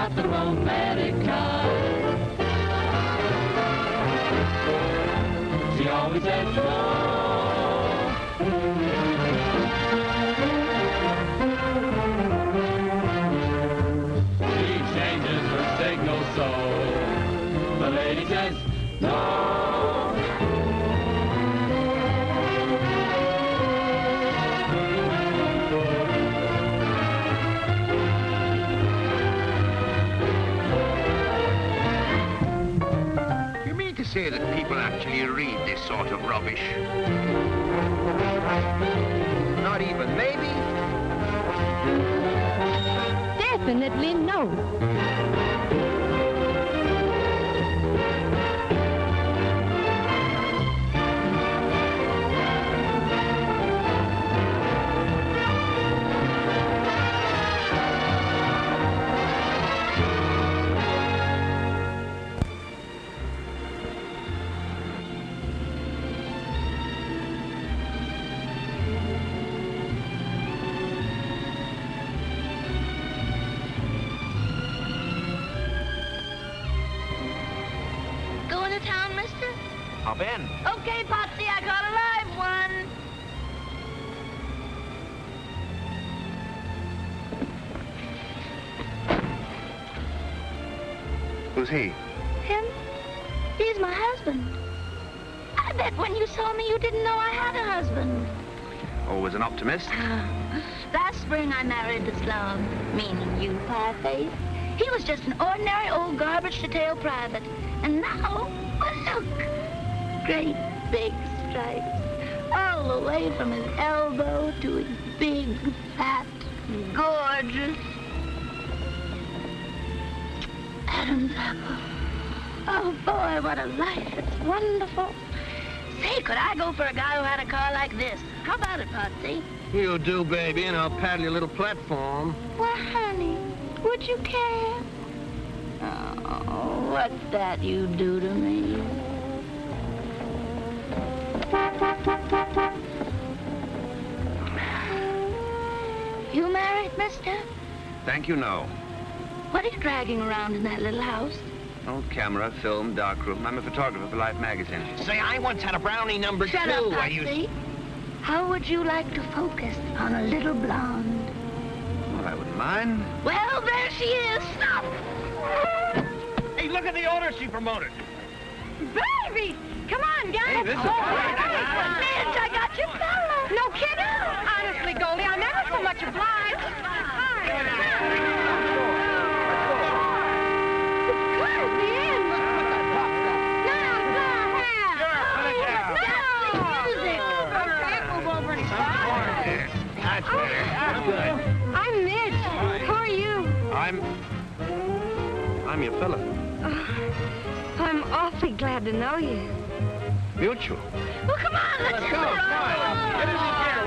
not the romantic kind. She always says no. She changes her signal so the lady says no. Say that people actually read this sort of rubbish. Not even, maybe? Definitely no. Ben. Okay, Potsy, I got a live one. Who's he? Him? He's my husband. I bet when you saw me, you didn't know I had a husband. Always an optimist. Last spring, I married the slum, meaning you, Pie-Face. He was just an ordinary old garbage-to-tail private. And now, well, look. Great big stripes, all the way from his elbow to his big, fat, gorgeous Adam's apple. Oh, boy, what a life. It's wonderful. Say, could I go for a guy who had a car like this? How about it, Potsy? You do, baby, and I'll paddle your little platform. Well, honey, would you care? Oh, what's that you do to me? You married, mister? Thank you, no. What are you dragging around in that little house? Old camera, film, darkroom. I'm a photographer for Life magazine. Say, I once had a brownie number Shut 2. up, I Potsy. How would you like to focus on a little blonde? Well, I wouldn't mind. Well, there she is. Stop! Hey, look at the order she promoted. Baby! Come on, guys! Hey, this is Midge, I got your fella. No kidding! Honestly, Goldie, I'm ever so much obliged. I'm Midge. Who are you? I'm your fella. I'm awfully glad to know you. Mutual. Well, come on, let's go. Get in the gear.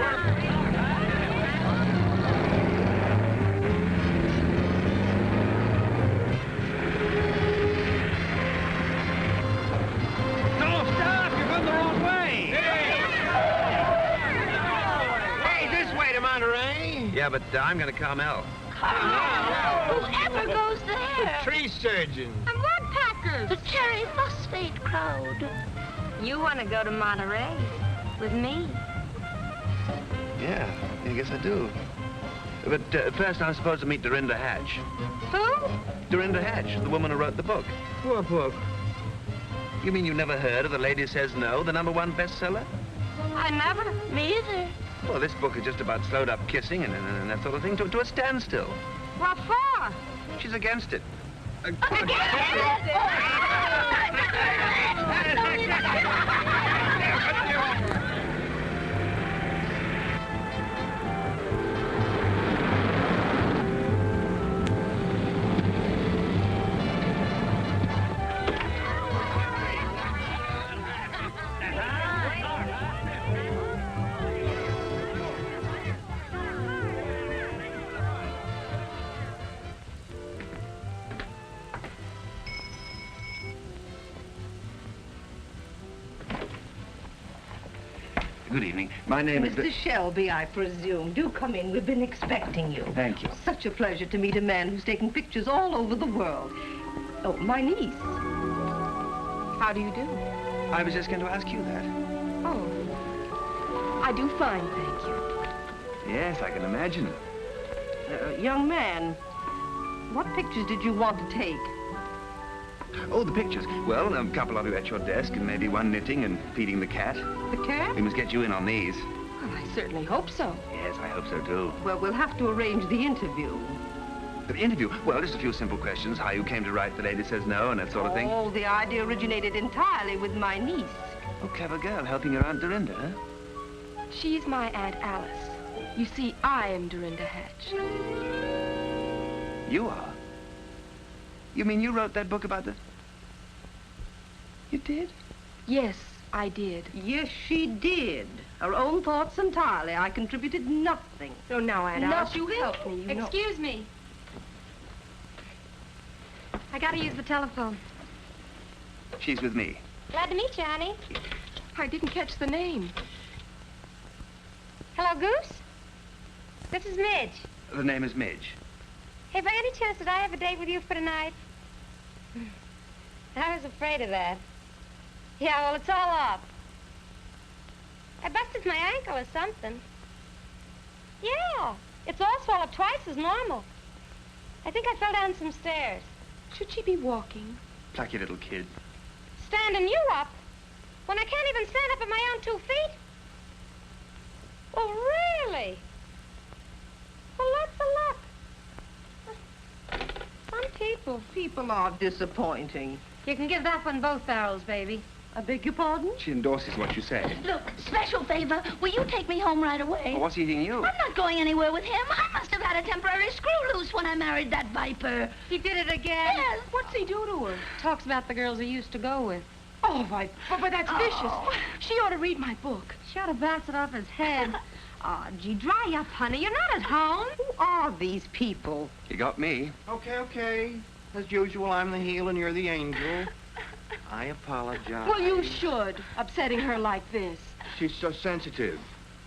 No, stop! You're going the wrong way. Hey, this way to Monterey. Yeah, but I'm going to Carmel. Whoever goes there? Tree surgeon. I'm woodpeckers. The cherry phosphate crowd. You want to go to Monterey with me? Yeah, I guess I do. But first I'm supposed to meet Dorinda Hatch. Who? Dorinda Hatch, the woman who wrote the book. What book? You mean you've never heard of The Lady Says No, the #1 bestseller? I never. Me either. Well, this book is just about slowed up kissing and that sort of thing to a standstill. What for? She's against it. Good evening. My name is... Mr. Shelby, I presume. Do come in. We've been expecting you. Thank you. Such a pleasure to meet a man who's taken pictures all over the world. Oh, my niece. How do you do? I was just going to ask you that. Oh, I do fine, thank you. Yes, I can imagine. Young man, what pictures did you want to take? Oh, the pictures. Well, a couple of you at your desk, and maybe one knitting and feeding the cat. The cat? We must get you in on these. Well, I certainly hope so. Yes, I hope so, too. Well, we'll have to arrange the interview. The interview? Well, just a few simple questions. How you came to write The Lady Says No and that sort of thing. Oh, the idea originated entirely with my niece. Oh, clever girl, helping your Aunt Dorinda, huh? She's my Aunt Alice. You see, I am Dorinda Hatch. You are? You mean you wrote that book about the... You did? Yes, I did. Yes, she did. Her own thoughts entirely. I contributed nothing. So now, Aunt Alice, you Nothing. help me, you know. Excuse me. I gotta use the telephone. She's with me. Glad to meet you, honey. I didn't catch the name. Hello, Goose? This is Midge. The name is Midge. Hey, by any chance, did I have a date with you for tonight? I was afraid of that. Yeah, well, it's all up. I busted my ankle or something. Yeah, it's all swelled up twice as normal. I think I fell down some stairs. Should she be walking? Plucky little kid. Standing you up? When I can't even stand up on my own 2 feet? Oh, really? Well, that's a luck. Some people. People are disappointing. You can give that one both barrels, baby. I beg your pardon? She endorses what you say. Look, special favor. Will you take me home right away? Well, what's eating you? I'm not going anywhere with him. I must have had a temporary screw loose when I married that viper. He did it again. Yes. What's he do to her? Talks about the girls he used to go with. Oh, but that's vicious. She ought to read my book. She ought to bounce it off his head. Oh, gee, dry up, honey. You're not at home. Who are these people? You got me. Okay. As usual, I'm the heel and you're the angel. I apologize. Well, you should, upsetting her like this. She's so sensitive.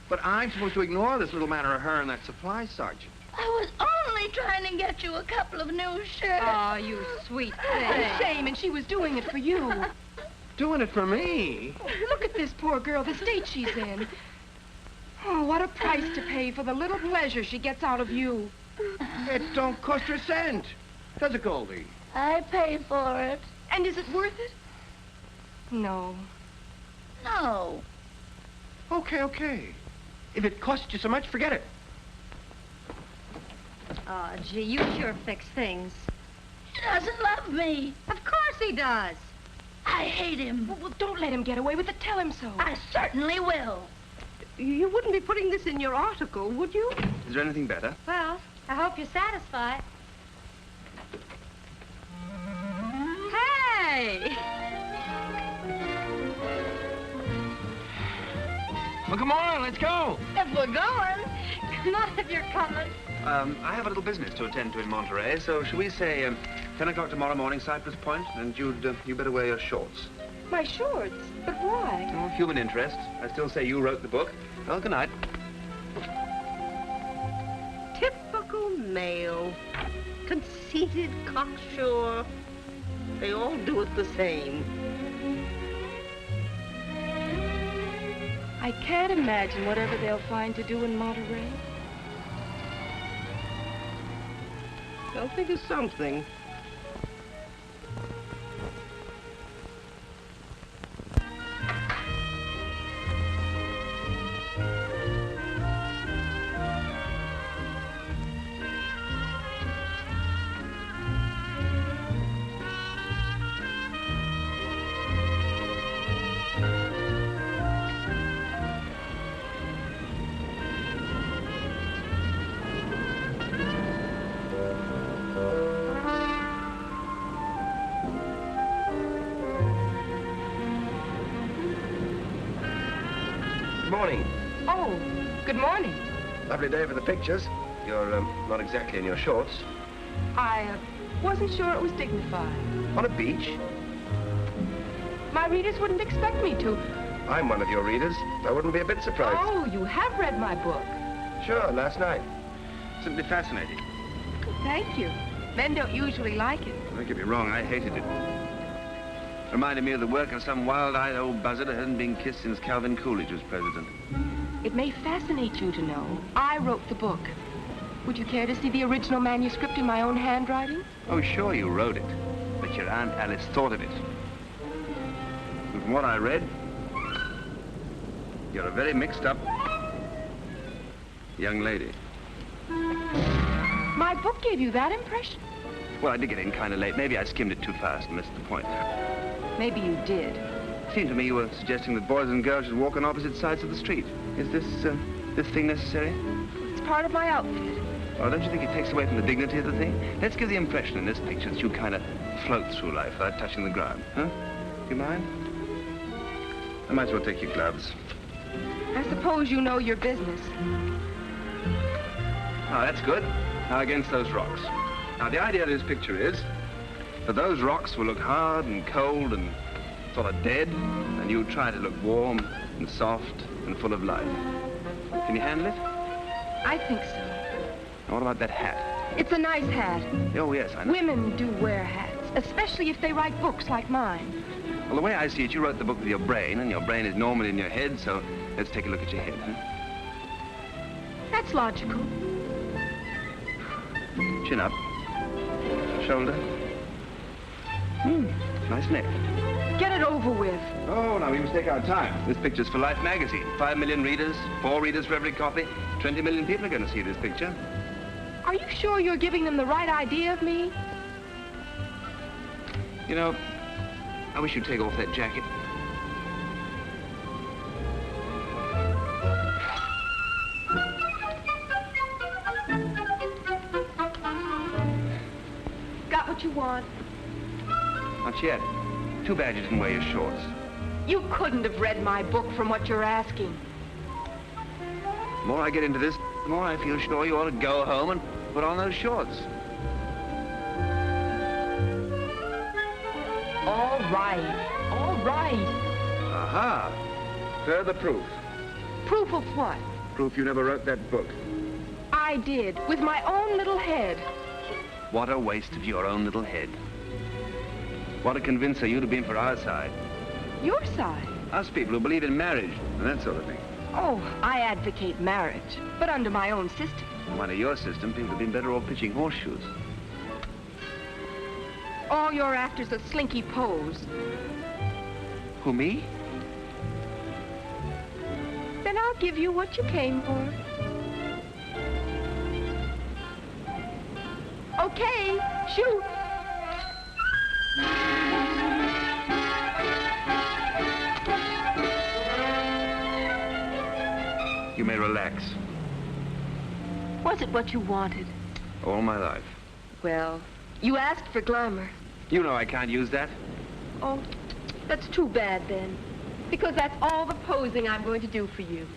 But I'm supposed to ignore this little matter of her and that supply sergeant. I was only trying to get you a couple of new shirts. Oh, you sweet thing. A shame, and she was doing it for you. Doing it for me. Look at this poor girl, the state she's in. Oh, what a price to pay for the little pleasure she gets out of you. It don't cost her a cent. Does it, Goldie? I pay for it. And is it worth it? No. No. Okay. If it costs you so much, forget it. Oh, gee, you sure fix things. He doesn't love me. Of course he does. I hate him. Well, don't let him get away with it. Tell him so. I certainly will. You wouldn't be putting this in your article, would you? Is there anything better? Well, I hope you're satisfied. Hey! Well, come on, let's go. If we're going. Not if you're coming. I have a little business to attend to in Monterey, so shall we say 10 o'clock tomorrow morning, Cypress Point, and you better wear your shorts. My shorts? But why? Oh, human interest. I still say you wrote the book. Well, good night. Typical male. Conceited, cocksure. They all do it the same. I can't imagine whatever they'll find to do in Monterey. They'll think of something. Morning. Oh, good morning. Lovely day for the pictures. You're not exactly in your shorts. I wasn't sure it was dignified. On a beach? My readers wouldn't expect me to. I'm one of your readers. I wouldn't be a bit surprised. Oh, you have read my book. Sure, last night. Simply fascinating. Thank you. Men don't usually like it. Don't get me wrong, I hated it. Reminded me of the work of some wild-eyed old buzzard who hadn't been kissed since Calvin Coolidge was president. It may fascinate you to know I wrote the book. Would you care to see the original manuscript in my own handwriting? Oh, sure, you wrote it. But your Aunt Alice thought of it. And from what I read, you're a very mixed-up young lady. My book gave you that impression? Well, I did get in kind of late. Maybe I skimmed it too fast and missed the point. Maybe you did. It seemed to me you were suggesting that boys and girls should walk on opposite sides of the street. Is this thing necessary? It's part of my outfit. Well, don't you think it takes away from the dignity of the thing? Let's give the impression in this picture that you kind of float through life without touching the ground, huh? Do you mind? I might as well take your gloves. I suppose you know your business. Oh, that's good. Now, against those rocks. Now, the idea of this picture is that those rocks will look hard and cold and sort of dead, and you try to look warm and soft and full of life. Can you handle it? I think so. Now, what about that hat? It's a nice hat. Oh, yes, I know. Women do wear hats, especially if they write books like mine. Well, the way I see it, you wrote the book with your brain, and your brain is normally in your head, so let's take a look at your head, huh? That's logical. Chin up. Shoulder. Nice neck. Get it over with. Oh, now we must take our time. This picture's for Life magazine. 5 million readers, 4 readers for every copy. 20 million people are going to see this picture. Are you sure you're giving them the right idea of me? You know, I wish you'd take off that jacket. Got what you want? Not yet. Too bad you didn't wear your shorts. You couldn't have read my book from what you're asking. The more I get into this, the more I feel sure you ought to go home and put on those shorts. All right. All right. Aha. Further proof. Proof of what? Proof you never wrote that book. I did, with my own little head. What a waste of your own little head. What a convincer you'd have been for our side. Your side? Us people who believe in marriage and that sort of thing. Oh, I advocate marriage, but under my own system. Under your system, people have been better off pitching horseshoes. All you're after's a slinky pose. Who, me? Then I'll give you what you came for. Okay, shoot. You may relax. Was it what you wanted? All my life. Well, you asked for glamour. You know I can't use that. Oh, that's too bad then. Because that's all the posing I'm going to do for you.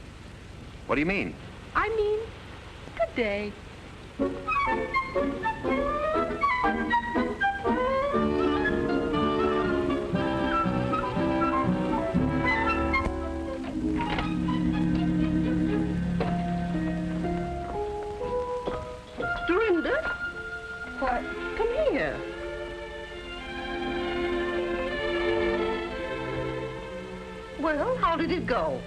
What do you mean? I mean, good day. Dorinda? What? Come here. Well, how did it go?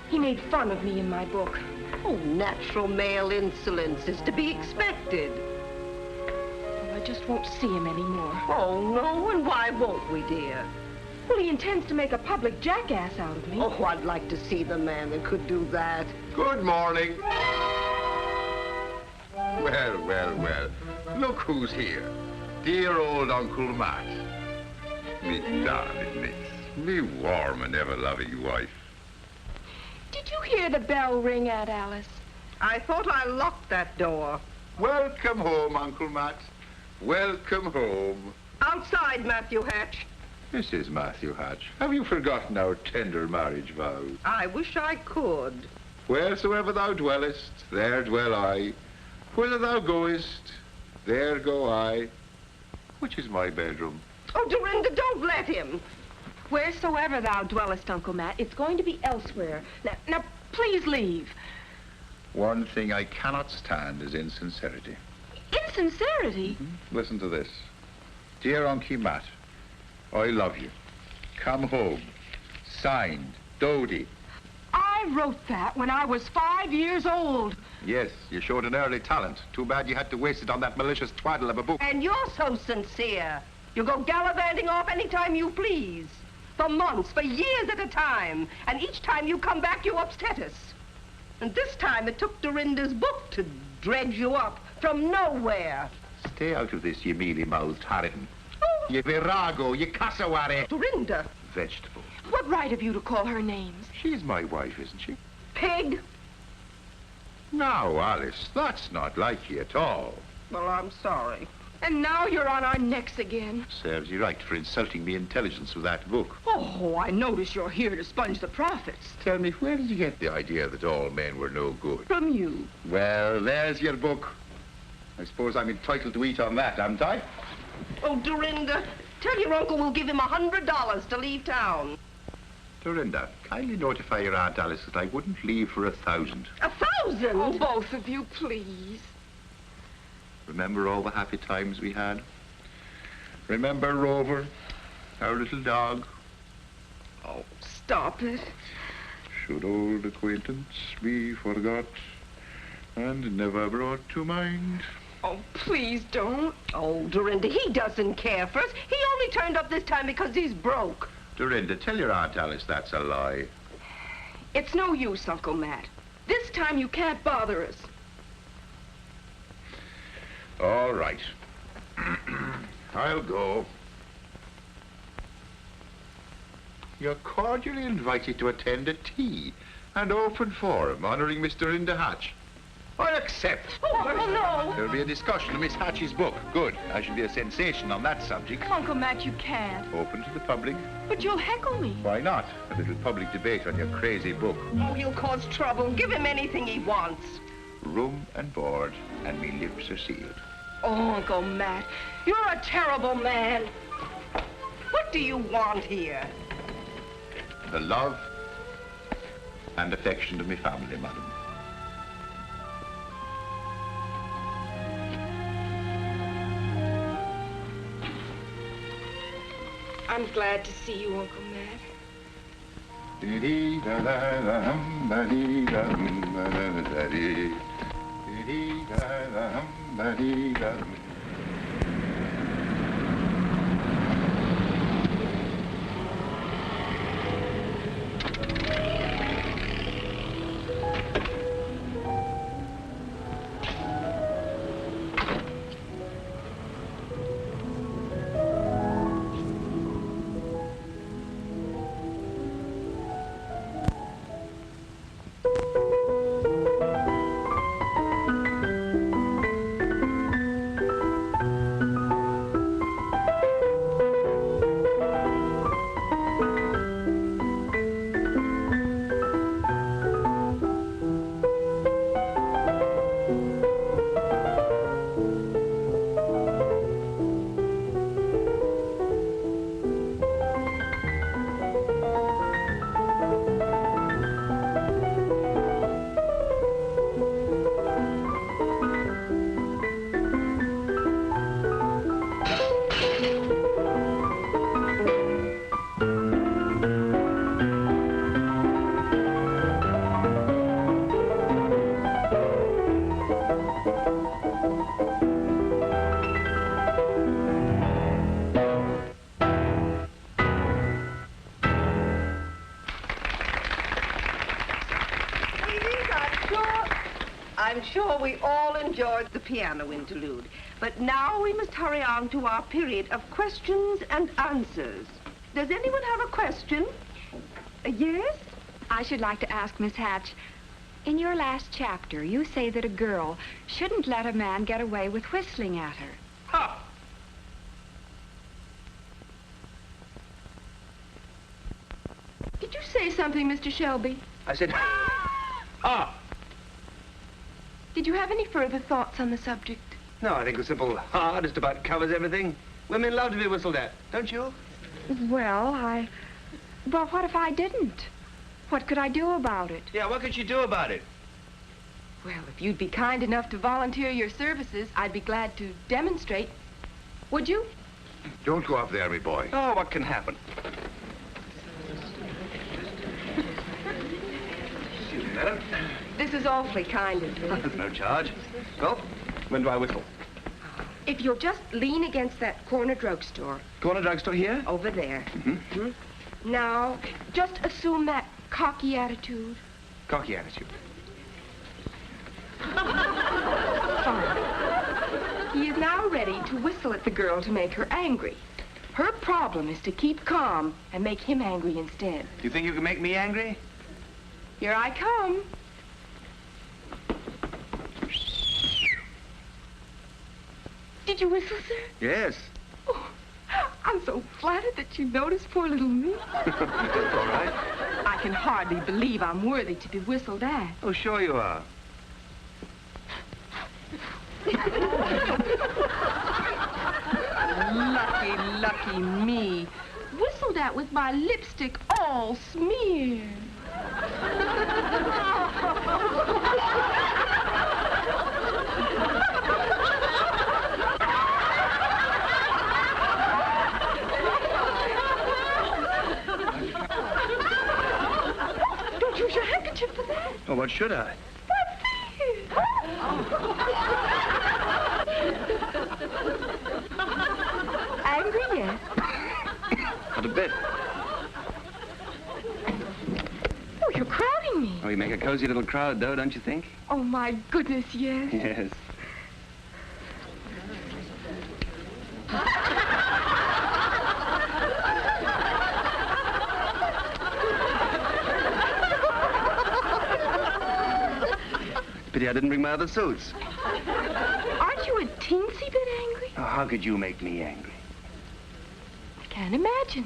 He made fun of me in my book. Oh, natural male insolence is to be expected. Well, I just won't see him anymore. Oh, no, and why won't we, dear? Well, he intends to make a public jackass out of me. Oh, I'd like to see the man that could do that. Good morning. Well, well, well. Look who's here. Dear old Uncle Matt. Me darling miss. Me warm and ever-loving wife. Did you hear the bell ring, Aunt Alice? I thought I locked that door. Welcome home, Uncle Matt. Welcome home. Outside, Matthew Hatch. Mrs. Matthew Hatch, have you forgotten our tender marriage vows? I wish I could. Wheresoever thou dwellest, there dwell I. Whither thou goest, there go I. Which is my bedroom? Oh, Dorinda, don't let him. Wheresoever thou dwellest, Uncle Matt, it's going to be elsewhere. Now, please leave. One thing I cannot stand is insincerity. Insincerity? Listen to this. Dear Uncle Matt, I love you. Come home. Signed, Dodie. I wrote that when I was 5 years old. Yes, you showed an early talent. Too bad you had to waste it on that malicious twaddle of a book. And you're so sincere. You go gallivanting off anytime you please. For months, for years at a time. And each time you come back, you upset us. And this time it took Dorinda's book to dredge you up from nowhere. Stay out of this, you mealy-mouthed harridan. You virago, you cassowary. Dorinda. Vegetable. What right have you to call her names? She's my wife, isn't she? Pig. Now, Alice, that's not like you at all. Well, I'm sorry. And now you're on our necks again. Serves you right for insulting me intelligence with that book. Oh, I notice you're here to sponge the profits. Tell me, where did you get the idea that all men were no good? From you. Well, there's your book. I suppose I'm entitled to eat on that, haven't I? Oh, Dorinda, tell your uncle we'll give him $100 to leave town. Dorinda, kindly notify your Aunt Alice that I wouldn't leave for 1,000. 1,000? Oh, both of you, please. Remember all the happy times we had? Remember Rover, our little dog? Oh, stop it. Should old acquaintance be forgot and never brought to mind? Oh, please don't. Oh, Dorinda, he doesn't care for us. He only turned up this time because he's broke. Dorinda, tell your Aunt Alice that's a lie. It's no use, Uncle Matt. This time you can't bother us. All right. I'll go. You're cordially invited to attend a tea and open forum honoring Miss Dorinda Hatch. I accept. Oh, no. There'll be a discussion of Miss Hatch's book. Good. I shall be a sensation on that subject. Uncle Matt, you can't. Open to the public. But you'll heckle me. Why not? A little public debate on your crazy book. Oh, he'll cause trouble. Give him anything he wants. Room and board, and me lips are sealed. Oh, Uncle Matt, you're a terrible man. What do you want here? The love and affection of me family, madam. I'm glad to see you, Uncle Matt. I'm sure we all enjoyed the piano interlude. But now we must hurry on to our period of questions and answers. Does anyone have a question? Yes? I should like to ask Miss Hatch, in your last chapter, you say that a girl shouldn't let a man get away with whistling at her. Ha! Did you say something, Mr. Shelby? I said, ha! Did you have any further thoughts on the subject? No, I think the simple ha just about covers everything. Women love to be whistled at, don't you? Well, I Well, what if I didn't? What could I do about it? Yeah, what could you do about it? Well, if you'd be kind enough to volunteer your services, I'd be glad to demonstrate. Would you? Don't go up there, me boy. Oh, what can happen? Excuse me, madam. This is awfully kind of you. There's no charge. Well, when do I whistle? If you'll just lean against that corner drugstore. Corner drugstore here? Over there. Mm-hmm. Now, just assume that cocky attitude. Cocky attitude. Fine. He is now ready to whistle at the girl to make her angry. Her problem is to keep calm and make him angry instead. Do you think you can make me angry? Here I come. Did you whistle, sir? Yes. Oh, I'm so flattered that you noticed poor little me. That's all right. I can hardly believe I'm worthy to be whistled at. Oh, sure you are. Lucky, lucky me. Whistled at with my lipstick all smeared. Don't use your handkerchief for that. Oh, what should I? Angry yet? Not a bit. Oh, you're crowding me. Oh, you make a cozy little crowd, though, don't you think? Oh, my goodness, yes. Yes. Pity I didn't bring my other suits. Aren't you a teensy bit angry? Oh, how could you make me angry? I can't imagine.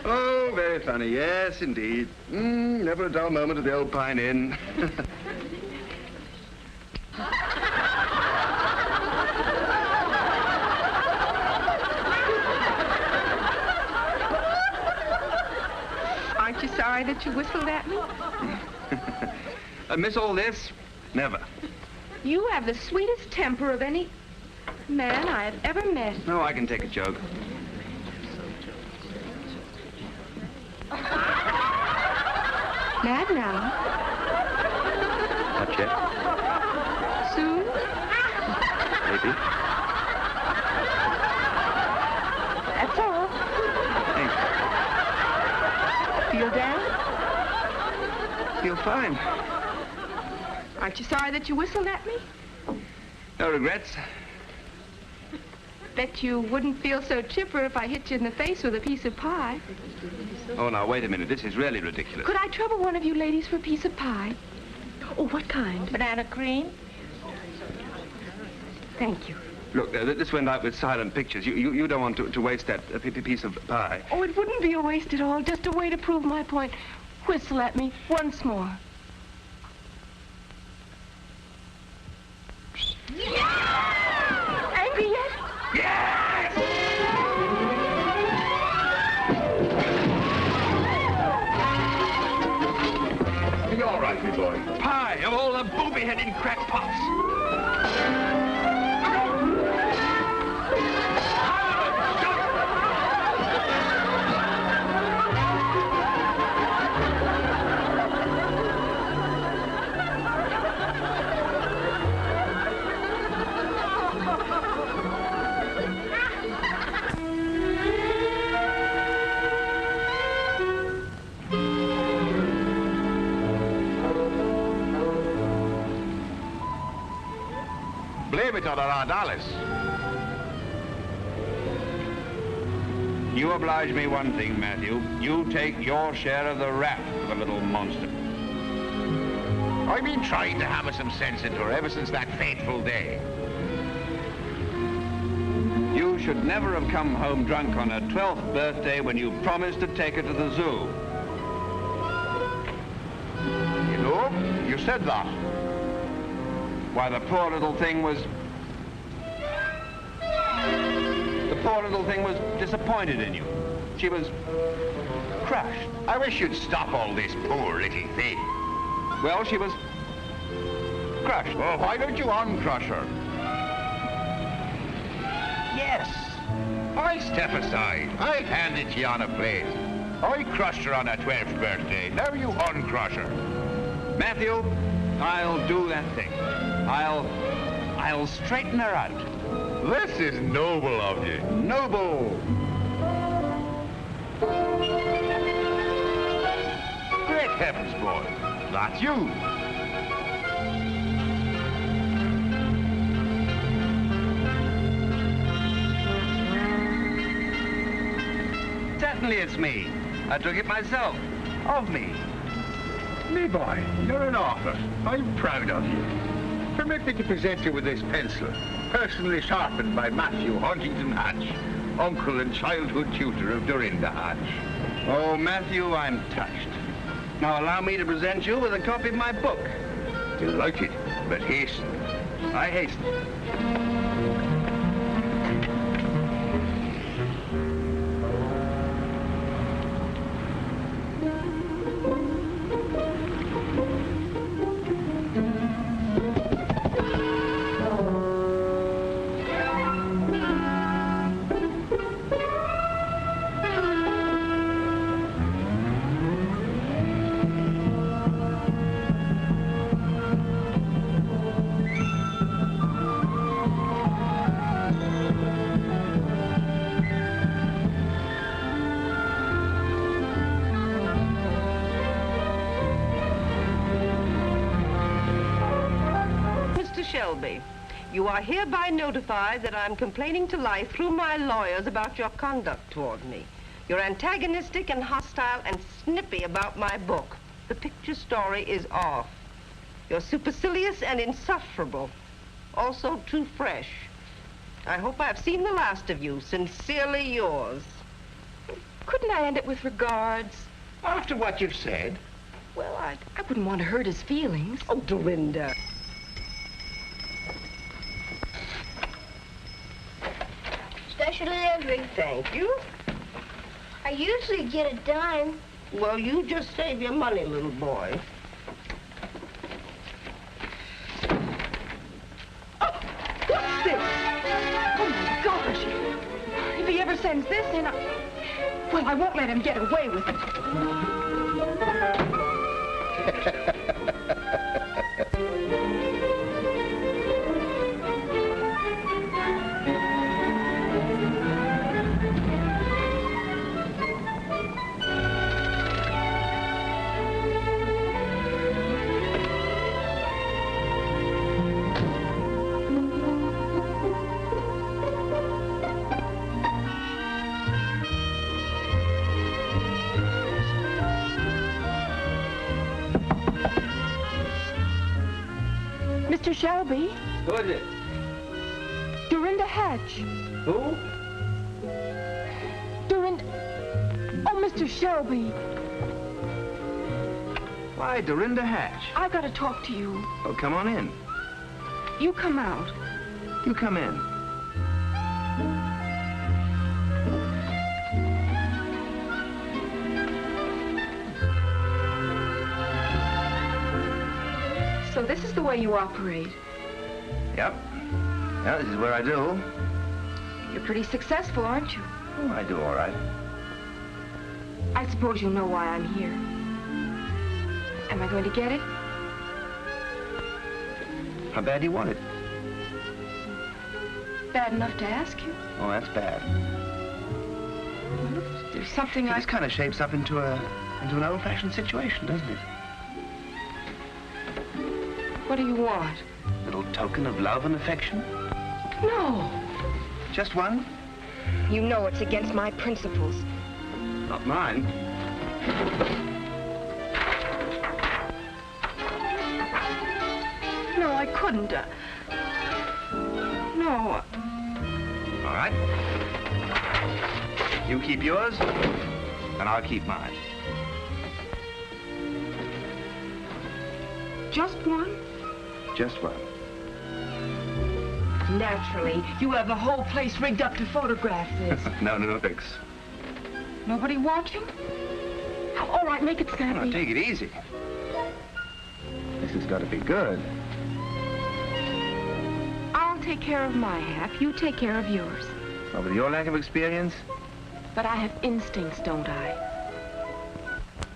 Oh, very funny. Yes, indeed. Never a dull moment at the old Pine Inn. Aren't you sorry that you whistled at me? I miss all this? Never. You have the sweetest temper of any man I have ever met. No, I can take a joke. Mad now? Not yet. Soon? Maybe. That's all. Thanks. Feel down? Feel fine. Aren't you sorry that you whistled at me? No regrets. Bet you wouldn't feel so chipper if I hit you in the face with a piece of pie. Oh, now, wait a minute. This is really ridiculous. Could I trouble one of you ladies for a piece of pie? Oh, what kind? Banana cream? Thank you. Look, this went out with silent pictures. You don't want to waste that piece of pie. Oh, it wouldn't be a waste at all. Just a way to prove my point. Whistle at me once more. Yeah! Angry yet? Yes! You're all right, me boy. Pie of all the booby-headed crackpots. Blame it on our dollars. You oblige me one thing, Matthew. You take your share of the rap for the little monster. I've been trying to hammer some sense into her ever since that fateful day. You should never have come home drunk on her 12th birthday when you promised to take her to the zoo. Oh, you said that. Why, the poor little thing was disappointed in you. She was crushed. I wish you'd stop all this poor little thing. Well, she was crushed. Well, why don't you uncrush her? Yes. I step aside. I hand it to you on a plate. I crushed her on her 12th birthday. Now you uncrush her. Matthew, I'll do that thing. I'll straighten her out. This is noble of you. Noble. Great heavens, boy. That's you. Certainly it's me. I took it myself. Of me. Me boy, you're an author. I'm proud of you. Permit me to present you with this pencil, personally sharpened by Matthew Huntington Hatch, uncle and childhood tutor of Dorinda Hatch. Oh, Matthew, I'm touched. Now allow me to present you with a copy of my book. Delighted, but hasten. I hasten. Shelby, you are hereby notified that I'm complaining to life through my lawyers about your conduct toward me. You're antagonistic and hostile and snippy about my book. The picture story is off. You're supercilious and insufferable. Also too fresh. I hope I've seen the last of you. Sincerely yours. Couldn't I end it with regards? After what you've said? Well, I wouldn't want to hurt his feelings. Oh, Dorinda. Special delivery. Thank you. I usually get a dime. Well, you just save your money, little boy. Oh, what's this? Oh, my gosh. If he ever sends this in, well, I won't let him get away with it. Mr. Shelby? Who is it? Dorinda Hatch. Who? Dorinda... Oh, Mr. Shelby. Why, Dorinda Hatch. I gotta talk to you. Oh, come on in. You come out. You come in. So this is the way you operate. Yep. Yeah, this is where I do. You're pretty successful, aren't you? Oh, I do all right. I suppose you'll know why I'm here. Am I going to get it? How bad do you want it? Bad enough to ask you? Oh, that's bad. Well, if there's something This kind of shapes up into an old-fashioned situation, doesn't it? What do you want? A little token of love and affection? No. Just one? You know it's against my principles. Not mine. No, I couldn't. No. All right. You keep yours, and I'll keep mine. Just one? Just one. Naturally. You have the whole place rigged up to photograph this. No, thanks. Nobody watching? All right, make it snappy. No, take it easy. This has got to be good. I'll take care of my half. You take care of yours. Well, with your lack of experience? But I have instincts, don't I?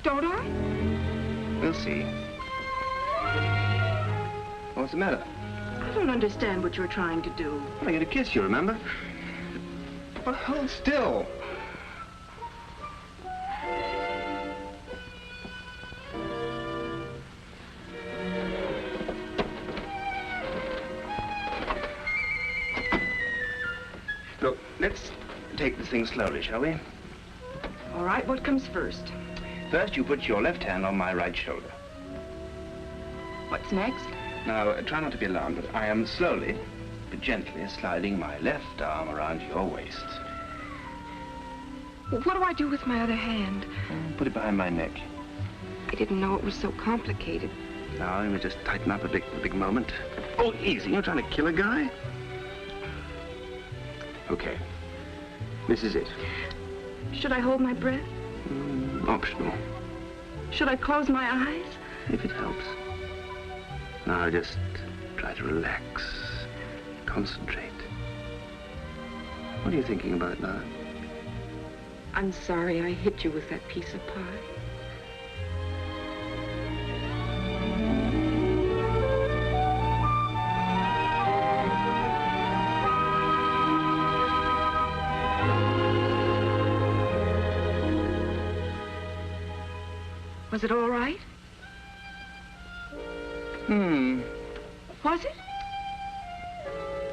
Don't I? We'll see. What's the matter? I don't understand what you're trying to do. Well, I get a kiss, you remember? Well, hold still. Look, let's take this thing slowly, shall we? All right, what comes first? First, you put your left hand on my right shoulder. What's next? Now, try not to be alarmed, but I am slowly, but gently sliding my left arm around your waist. What do I do with my other hand? Put it behind my neck. I didn't know it was so complicated. Now, let me just tighten up a big moment. Oh, easy. You're trying to kill a guy? Okay. This is it. Should I hold my breath? Optional. Should I close my eyes? If it helps. Now, just try to relax. Concentrate. What are you thinking about now? I'm sorry I hit you with that piece of pie. Was it all right? Was it?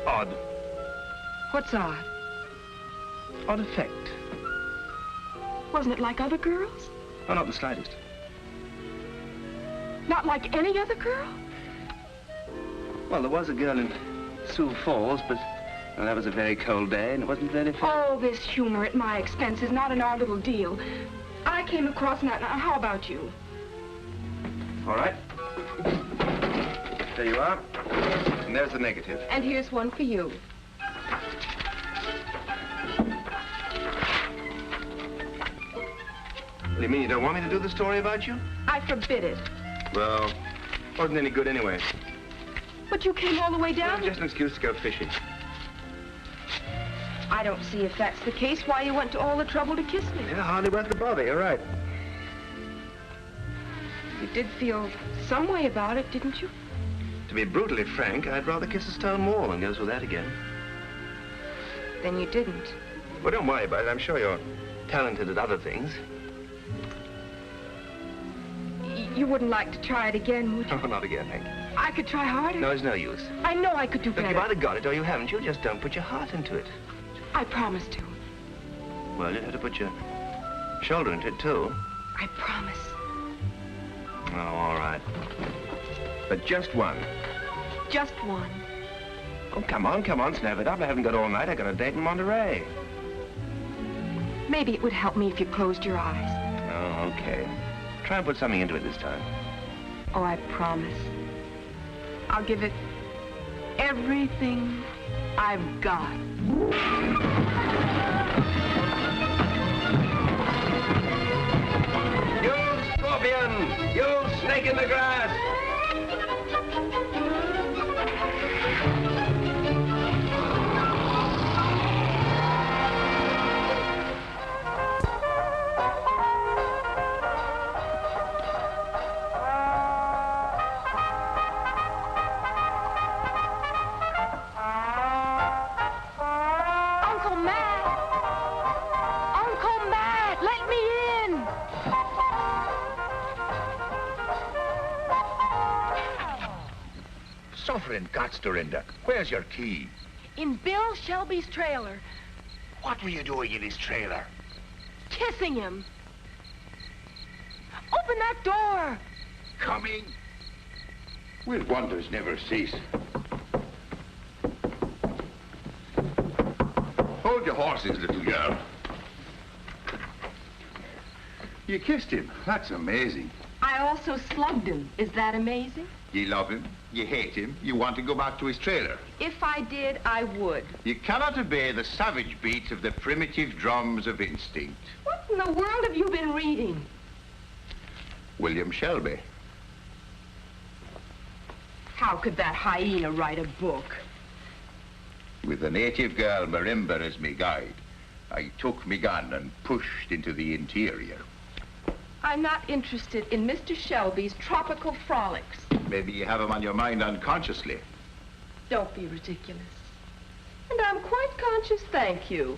Odd. What's odd? Odd effect. Wasn't it like other girls? Oh, not the slightest. Not like any other girl? Well, there was a girl in Sioux Falls, but well, that was a very cold day, and it wasn't very fair. Oh, this humor at my expense is not in our little deal. I came across that. Now, how about you? All right. There you are. And there's the negative. And here's one for you. What do you mean, you don't want me to do the story about you? I forbid it. Well, wasn't any good anyway. But you came all the way down? Well, just an excuse to go fishing. I don't see if that's the case, why you went to all the trouble to kiss me. Yeah, hardly worth the bother, you're right. You did feel some way about it, didn't you? To be brutally frank, I'd rather kiss a stone wall than go through that again. Then you didn't. Well, don't worry about it. I'm sure you're talented at other things. You wouldn't like to try it again, would you? Oh, not again, thank you. I could try harder. No, it's no use. I know I could do better. Look, you've either got it or you haven't. You just don't put your heart into it. I promise to. Well, you have to put your shoulder into it, too. I promise. Oh, all right. But just one. Just one. Oh, come on, snap it up. I haven't got all night. I got a date in Monterey. Maybe it would help me if you closed your eyes. Oh, okay. Try and put something into it this time. Oh, I promise. I'll give it everything I've got. You scorpion! You snake in the grass! Suffering guts, Dorinda. Where's your key? In Bill Shelby's trailer. What were you doing in his trailer? Kissing him. Open that door. Coming? Will wonders never cease? Hold your horses, little girl. You kissed him. That's amazing. I also slugged him. Is that amazing? You love him, you hate him, you want to go back to his trailer. If I did, I would. You cannot obey the savage beat of the primitive drums of instinct. What in the world have you been reading? William Shelby. How could that hyena write a book? With a native girl, Marimba, as me guide, I took me gun and pushed into the interior. I'm not interested in Mr. Shelby's tropical frolics. Maybe you have him on your mind unconsciously. Don't be ridiculous. And I'm quite conscious, thank you.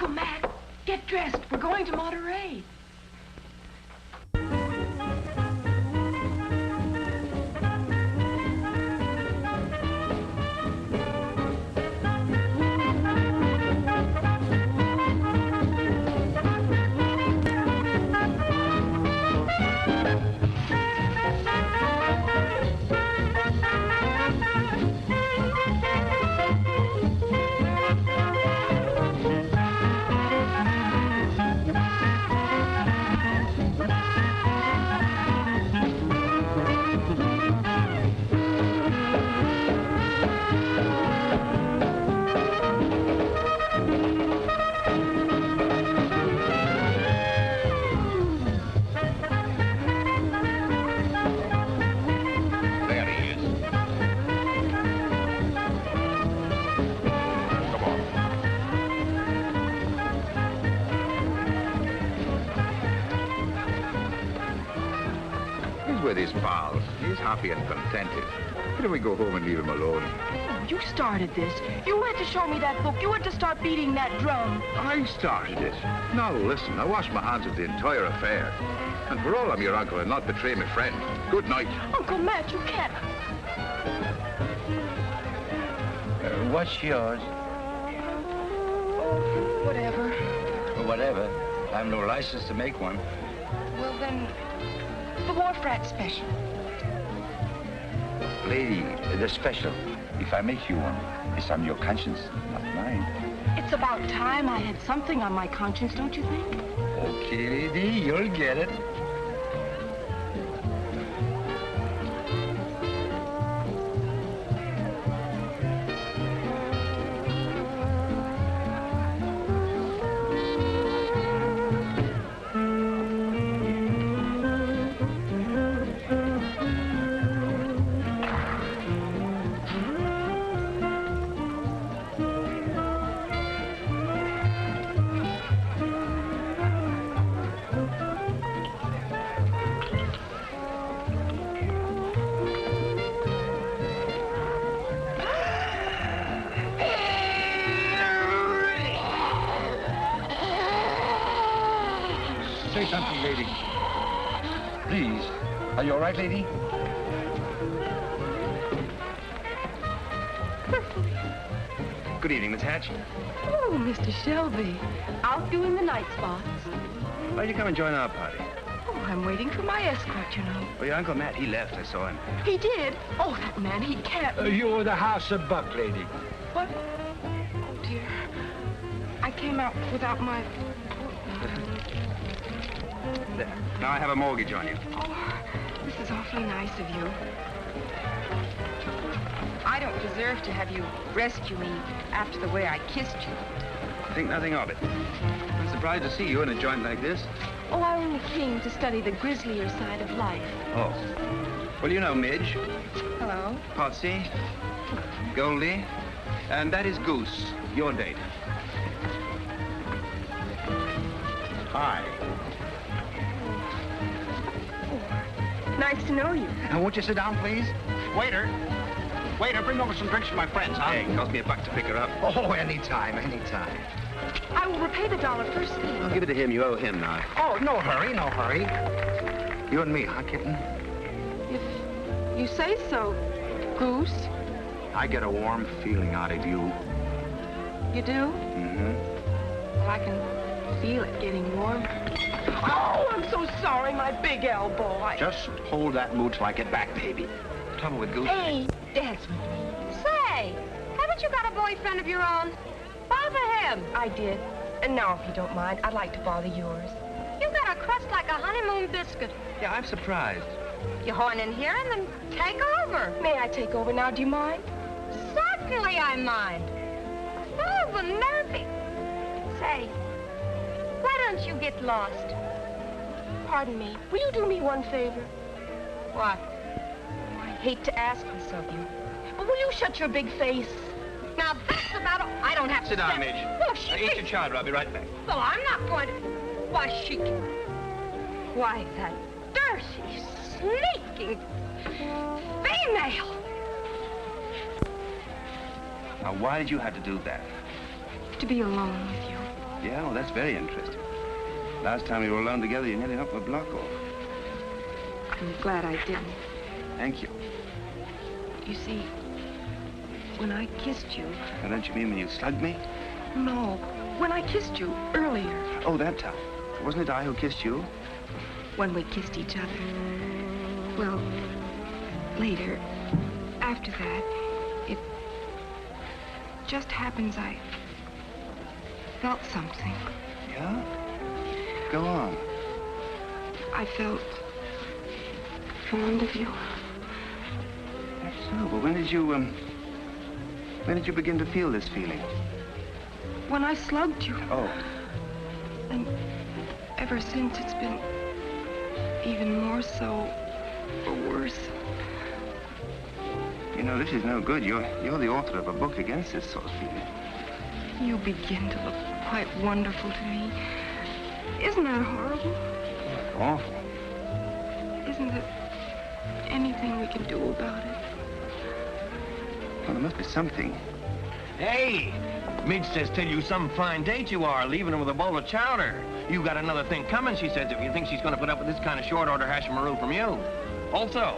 Uncle Matt, get dressed. We're going to Monterey. With his pals. He's happy and contented. Why don't we go home and leave him alone? Oh, you started this. You went to show me that book. You went to start beating that drum. I started it. Now, listen, I wash my hands of the entire affair. And for all I'm your uncle and not betray my friend. Good night. Uncle Matt, you can't. What's yours? Whatever. Whatever. I have no license to make one. Well, then, the Wharf Rat Special. Lady, the special. If I make you one, it's on your conscience, not mine. It's about time I had something on my conscience, don't you think? Okay, lady, you'll get it. Say something, lady. Please. Are you all right, lady? Good evening, Miss Hatch. Oh, Mr. Shelby. Out doing the night spots. Why don't you come and join our party? Oh, I'm waiting for my escort, you know. Well, your Uncle Matt, he left. I saw him. He did? Oh, that man, he can't... You're the house of Buck, lady. What? Oh, dear. I came out without my... There. Now I have a mortgage on you. Oh, this is awfully nice of you. I don't deserve to have you rescue me after the way I kissed you. Think nothing of it. I'm surprised to see you in a joint like this. Oh, I only came to study the grislier side of life. Oh. Well, you know Midge, Hello? Potsy, Goldie, and that is Goose, your date. Hi. Nice to know you. Now, won't you sit down, please? Waiter. Waiter, bring over some drinks for my friends, huh? Hey, it cost me $1 to pick her up. Oh, anytime, anytime. I will repay the $1 first thing. I'll give it to him. You owe him now. Oh, no hurry, no hurry. You and me, huh, kitten? If you say so, Goose. I get a warm feeling out of you. You do? Mm-hmm. Well, I can feel it getting warmer. Oh, I'm so sorry, my big elbow. Just hold that mooch till I get back, baby. Trouble with Goose. Hey, dance with me. Say, haven't you got a boyfriend of your own? Bother him. I did. And now, if you don't mind, I'd like to bother yours. You got a crust like a honeymoon biscuit. Yeah, I'm surprised. You horn in here and then take over. May I take over now? Do you mind? Certainly I mind. Oh, the nervy. Say, why don't you get lost? Pardon me. Will you do me one favor? What? I hate to ask this of you. But will you shut your big face? Now, that's about all. I don't have to Sit down, step- Midge. Well, she... Now, eat your chowder. I'll be right back. Well, I'm not going to... Why, she... Why, that dirty, sneaking female. Now, why did you have to do that? To be alone with you. Yeah, well, that's very interesting. Last time we were alone together, you nearly knocked my block off. I'm glad I didn't. Thank you. You see, when I kissed you... Now, don't you mean when you slugged me? No, when I kissed you earlier. Oh, that time. Wasn't it I who kissed you? When we kissed each other. Well, later, after that, it just happens I felt something. Yeah? Go on. I felt fond of you. That's so, but when did you begin to feel this feeling? When I slugged you. Oh. And ever since, it's been even more so, or worse. You know, this is no good. You're the author of a book against this sort of feeling. You begin to look quite wonderful to me. Isn't that horrible? Awful. Isn't there anything we can do about it? Well, there must be something. Hey! Midge says tell you some fine date you are, leaving her with a bowl of chowder. You got another thing coming, she says, if you think she's going to put up with this kind of short-order hash and maroon from you. Also,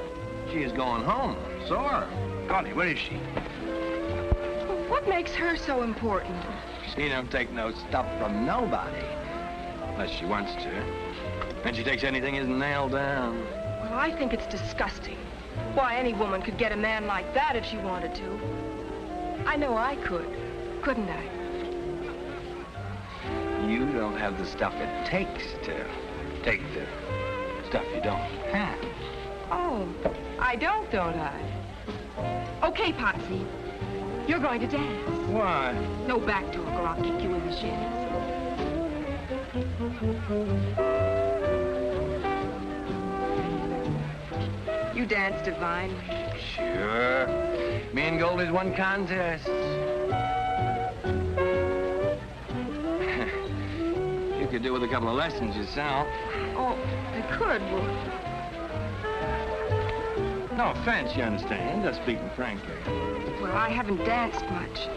she is going home. Sore. Connie, where is she? What makes her so important? She don't take no stuff from nobody. Unless she wants to. And she takes anything isn't nailed down. Well, I think it's disgusting. Why, any woman could get a man like that if she wanted to. I know I could, couldn't I? You don't have the stuff it takes to take the stuff you don't have. Oh, I don't I? Okay, Potsy. You're going to dance. Why? No back talk or I'll kick you in the shins. You dance divinely. Sure. Me and Goldie's won contests. You could do with a couple of lessons yourself. Oh, I could. Well, no offense, you understand. Just speaking frankly. Well, I haven't danced much.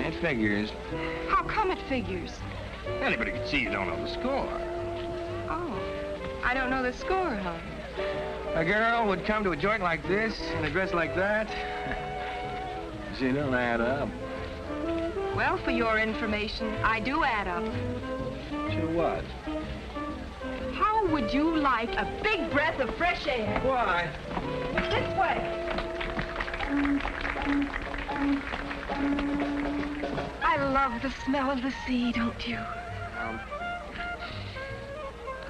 It figures. How come it figures? Anybody can see you don't know the score. Oh, I don't know the score, huh? A girl would come to a joint like this in a dress like that. She don't add up. Well, for your information, I do add up. To what? How would you like a big breath of fresh air? Why? This way. I love the smell of the sea, don't you?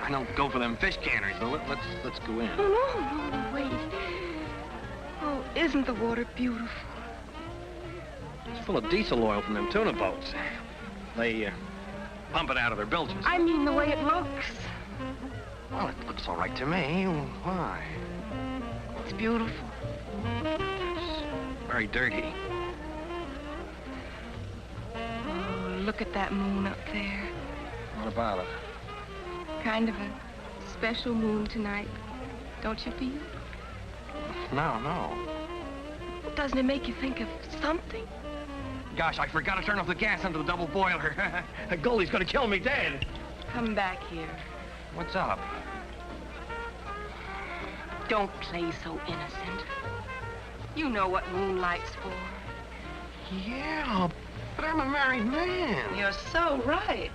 I don't go for them fish canners, but let's go in. Oh, no, wait. Oh, isn't the water beautiful? It's full of diesel oil from them tuna boats. They pump it out of their bilges. I mean the way it looks. Well, it looks all right to me. Why? It's beautiful. It's very dirty. Oh, look at that moon up there. What about it? Kind of a special moon tonight, don't you feel? No. Doesn't it make you think of something? Gosh, I forgot to turn off the gas under the double boiler. Goldie's gonna kill me dead. Come back here. What's up? Don't play so innocent. You know what moonlight's for. Yeah, but I'm a married man. You're so right.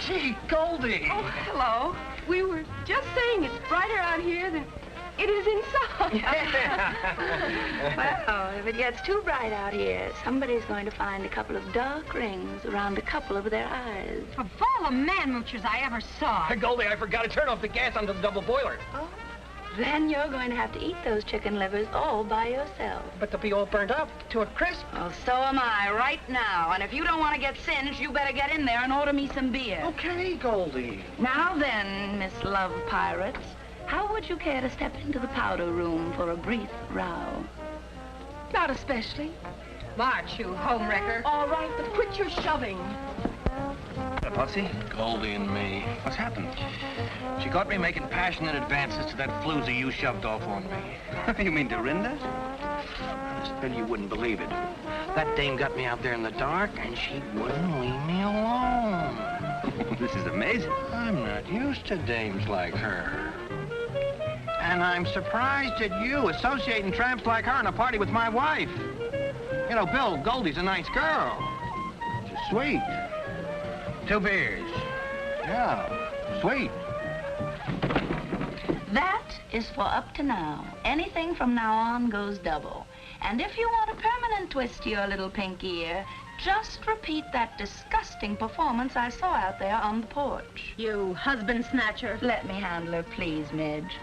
Gee, Goldie. Oh, hello. We were just saying it's brighter out here than it is inside. Well, if it gets too bright out here, somebody's going to find a couple of dark rings around a couple of their eyes. Of all the man-moochers I ever saw. Goldie, I forgot to turn off the gas under the double boiler. Oh. Then you're going to have to eat those chicken livers all by yourself. But they'll be all burnt up to a crisp. Well, so am I right now. And if you don't want to get singed, you better get in there and order me some beer. Okay, Goldie. Now then, Miss Love Pirates, how would you care to step into the powder room for a brief row? Not especially. March, you homewrecker. All right, but quit your shoving. Potsy? Goldie and me. What's happened? She caught me making passionate advances to that floozy you shoved off on me. You mean Dorinda? Honest, Bill, you wouldn't believe it. That dame got me out there in the dark, and she wouldn't leave me alone. This is amazing. I'm not used to dames like her. And I'm surprised at you associating tramps like her in a party with my wife. You know, Bill, Goldie's a nice girl. She's sweet. 2 beers. Yeah, sweet. That is for up to now. Anything from now on goes double. And if you want a permanent twist to your little pink ear, just repeat that disgusting performance I saw out there on the porch. You husband snatcher. Let me handle her, please, Midge.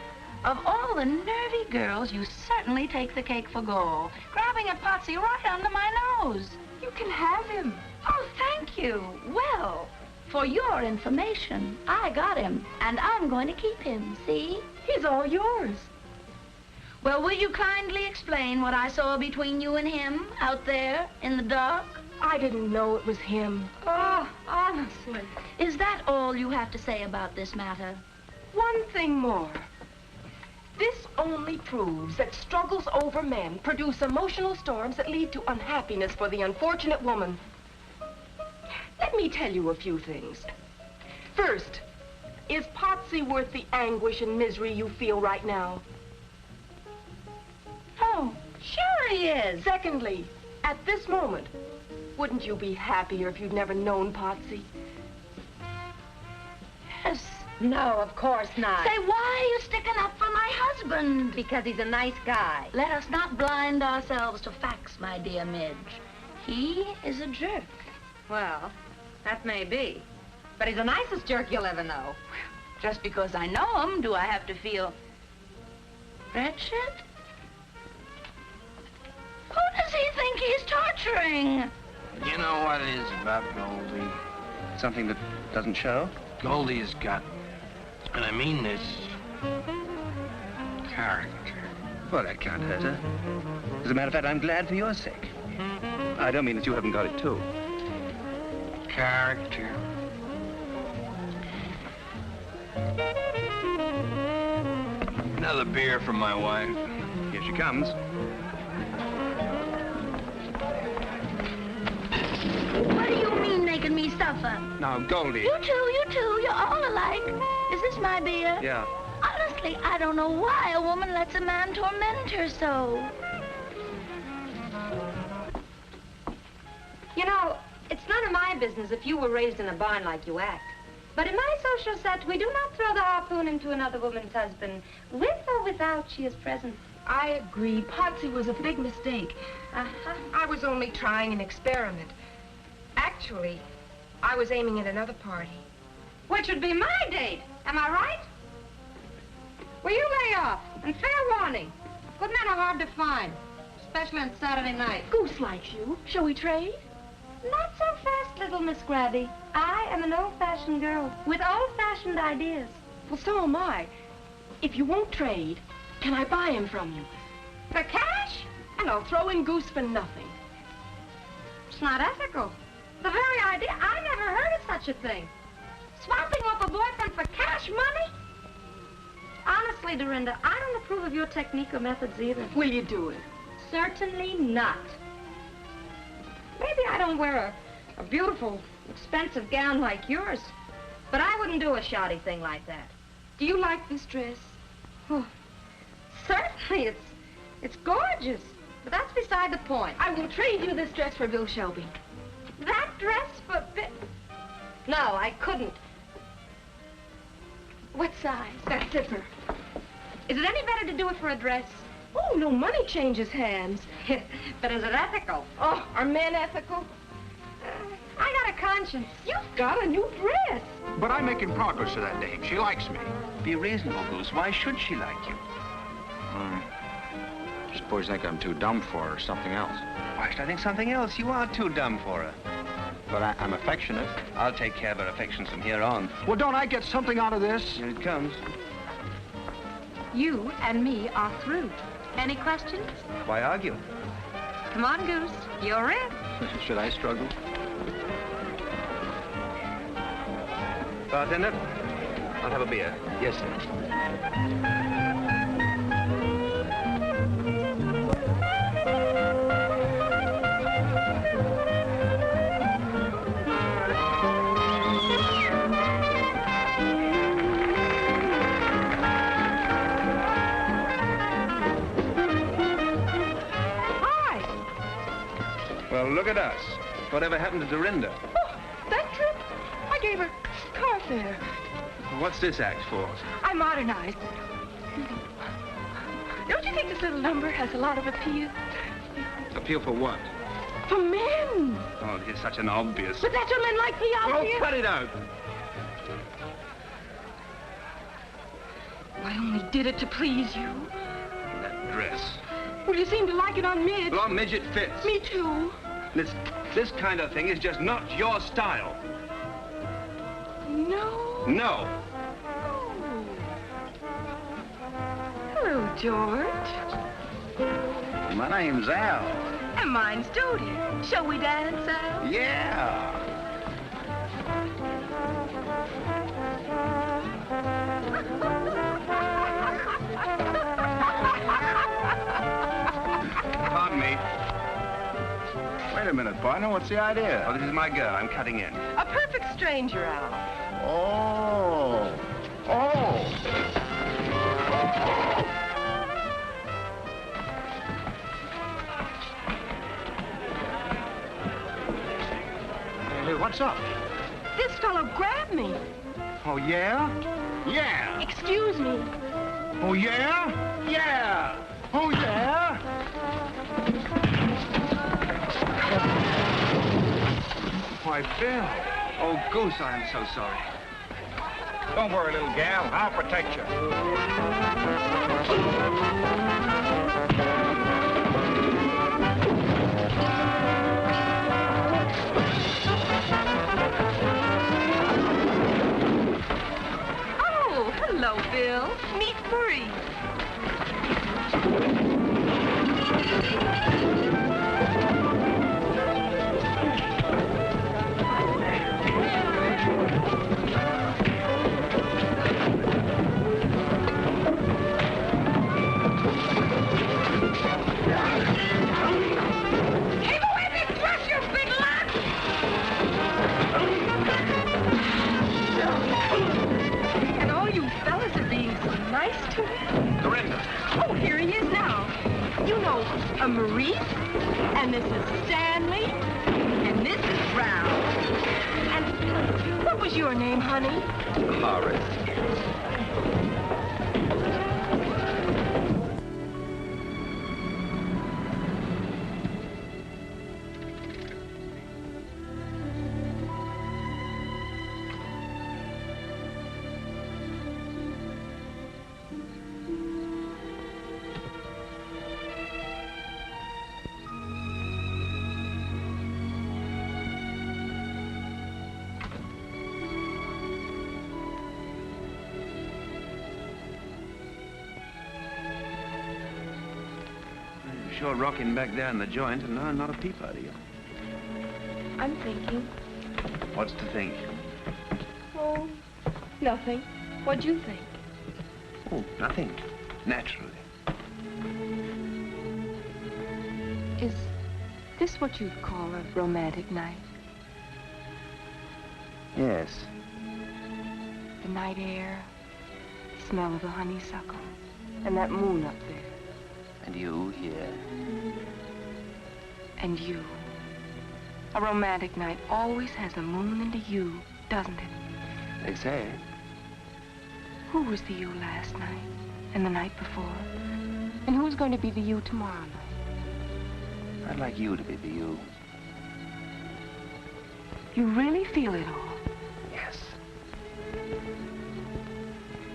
Of all the nervy girls, you certainly take the cake for gall, grabbing at Potsy right under my nose. You can have him. Oh, thank you. Well, for your information, I got him, and I'm going to keep him, see? He's all yours. Well, will you kindly explain what I saw between you and him out there in the dark? I didn't know it was him. Oh, honestly. Is that all you have to say about this matter? One thing more. This only proves that struggles over men produce emotional storms that lead to unhappiness for the unfortunate woman. Let me tell you a few things. First, is Potsy worth the anguish and misery you feel right now? Oh, sure he is. Secondly, at this moment, wouldn't you be happier if you'd never known Potsy? Yes. No, of course not. Say, why are you sticking up for my husband? Because he's a nice guy. Let us not blind ourselves to facts, my dear Midge. He is a jerk. Well, that may be. But he's the nicest jerk you'll ever know. Just because I know him, do I have to feel wretched? Who does he think he's torturing? You know what it is about Goldie? Something that doesn't show? Goldie has got, and I mean this, character. Well, that can't hurt her. As a matter of fact, I'm glad for your sake. I don't mean that you haven't got it, too. Character. Another beer from my wife. Here she comes. What do you mean making me suffer? Now, Goldie. You two, you're all alike. Is this my beer? Yeah. Honestly, I don't know why a woman lets a man torment her so. You know, it's none of my business if you were raised in a barn like you act. But in my social set, we do not throw the harpoon into another woman's husband, with or without she is present. I agree. Potsy was a big mistake. I was only trying an experiment. Actually, I was aiming at another party. Which would be my date. Am I right? Well, you lay off. And fair warning. Good men are hard to find, especially on Saturday night. Goose likes you. Shall we trade? Not so fast, little Miss Grabby. I am an old-fashioned girl with old-fashioned ideas. Well, so am I. If you won't trade, can I buy him from you? For cash? And I'll throw in Goose for nothing. It's not ethical. The very idea, I never heard of such a thing. Swapping off a boyfriend for cash money? Honestly, Dorinda, I don't approve of your technique or methods either. Will you do it? Certainly not. Maybe I don't wear a beautiful, expensive gown like yours, but I wouldn't do a shoddy thing like that. Do you like this dress? Oh, certainly, it's gorgeous, but that's beside the point. I will trade you this dress for Bill Shelby. That dress for No, I couldn't. What size? That zipper. Is it any better to do it for a dress? Oh, no, money changes hands. But is it ethical? Oh, are men ethical? I got a conscience. You've got a new dress. But I'm making progress with that dame. She likes me. Be reasonable, Goose. Why should she like you? I suppose you think I'm too dumb for her or something else. Why should I think something else? You are too dumb for her. But I'm affectionate. I'll take care of her affections from here on. Well, don't I get something out of this? Here it comes. You and me are through. Any questions? Why argue? Come on, Goose. You're in. Should I struggle? Bartender, I'll have a beer. Yes, sir. look at us. Whatever happened to Dorinda? Oh, that trip? I gave her car fare. What's this act for? I modernized. Don't you think this little number has a lot of appeal? Appeal for what? For men. Oh, you're such an obvious... But that's what men like me out Oh, here. cut it out. I only did it to please you. That dress. Well, you seem to like it on Midge. Well, on Midge it fits. Me too. This kind of thing is just not your style. No. No. Oh. Hello, George. My name's Al. And mine's Dodie. Shall we dance, Al? Yeah. Pardon me. Wait a minute, partner. What's the idea? Oh, this is my girl. I'm cutting in. A perfect stranger, Al. Oh. Oh. Hey, what's up? This fellow grabbed me. Oh, yeah? Yeah. Excuse me. Oh, yeah? Yeah. Oh, yeah? Why, Bill. Oh, Goose, I am so sorry. Don't worry, little gal. I'll protect you. Oh, hello, Bill. Meet Marie. And all you fellas are being so nice to him. Dorinda. Oh, here he is now. You know, Maurice, and this is Stanley, and this is Brown. And what was your name, honey? Horace. Sure rocking back there in the joint, and not a peep out of you. I'm thinking. What's to think? Oh, nothing. What'd you think? Oh, nothing. Naturally. Is this what you'd call a romantic night? Yes. The night air, the smell of the honeysuckle, and that moon up there. And you here. And you. A romantic night always has a moon and a you, doesn't it? They say. Who was the you last night and the night before? And who's going to be the you tomorrow night? I'd like you to be the you. You really feel it all? Yes.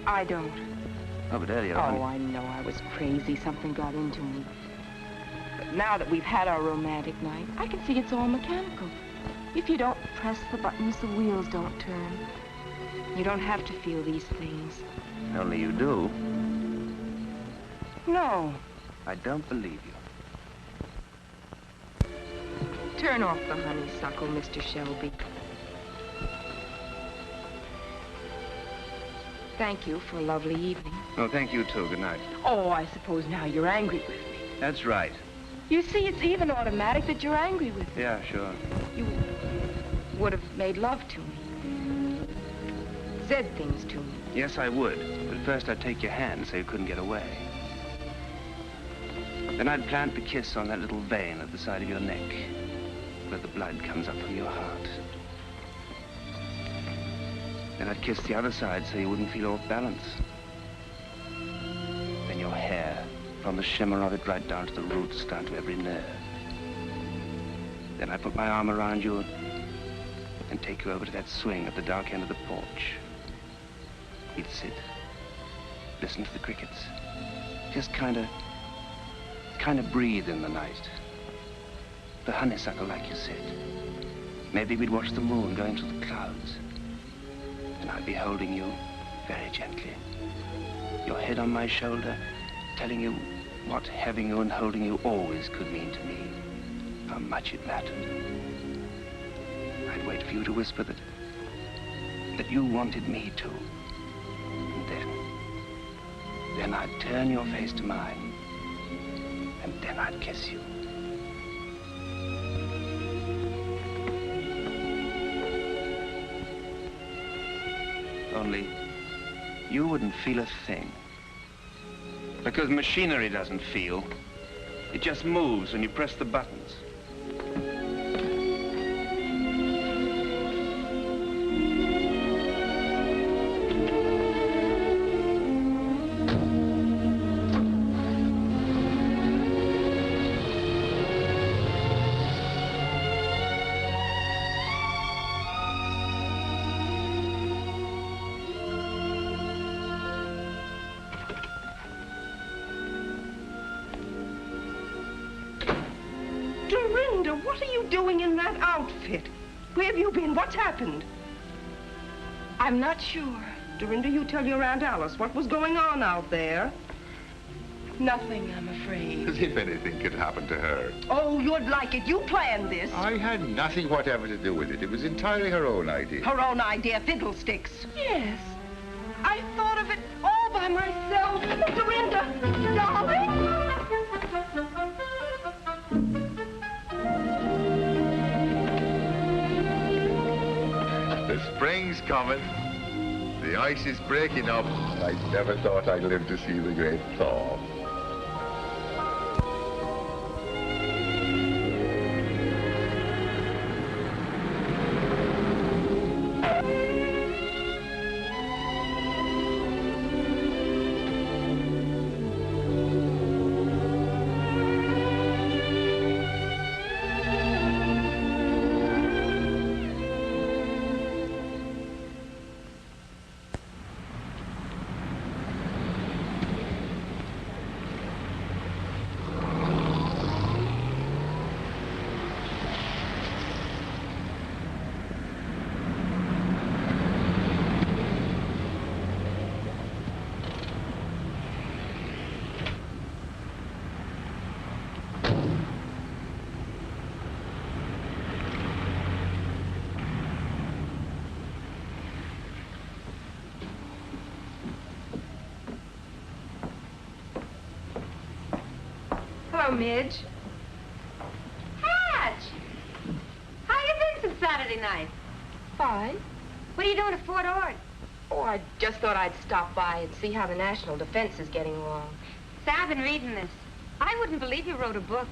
I don't. Oh, but earlier Oh, I know I was crazy. Something got into me. But now that we've had our romantic night, I can see it's all mechanical. If you don't press the buttons, the wheels don't turn. You don't have to feel these things. Only you do. No. I don't believe you. Turn off the honeysuckle, Mr. Shelby. Thank you for a lovely evening. Oh, thank you, too. Good night. Oh, I suppose now you're angry with me. That's right. You see, it's even automatic that you're angry with me. Yeah, sure. You would have made love to me. Said things to me. Yes, I would. But first I'd take your hand so you couldn't get away. Then I'd plant the kiss on that little vein at the side of your neck. where the blood comes up from your heart. Then I'd kiss the other side so you wouldn't feel off balance. Then your hair, from the shimmer of it right down to the roots, down to every nerve. Then I'd put my arm around you and take you over to that swing at the dark end of the porch. We'd sit, listen to the crickets, just kind of breathe in the night. The honeysuckle, like you said. Maybe we'd watch the moon going through the clouds. And I'd be holding you very gently. Your head on my shoulder, telling you what having you and holding you always could mean to me. How much it mattered. I'd wait for you to whisper that you wanted me to. And then I'd turn your face to mine. And then I'd kiss you. Only you wouldn't feel a thing. Because machinery doesn't feel. It just moves when you press the buttons. Dorinda, what are you doing in that outfit? Where have you been? What's happened? I'm not sure. Dorinda, you tell your Aunt Alice what was going on out there. Nothing, I'm afraid. As if anything could happen to her. Oh, you'd like it. You planned this. I had nothing whatever to do with it. It was entirely her own idea. Her own idea, fiddlesticks. Yes. I thought of it all by myself. Dorinda, darling. The spring's coming. The ice is breaking up. I never thought I'd live to see the great thaw. Hello, Midge. Hatch! How you been since Saturday night? Fine. What are you doing at Fort Ord? Oh, I just thought I'd stop by and see how the national defense is getting along. Say, I've been reading this. I wouldn't believe you wrote a book.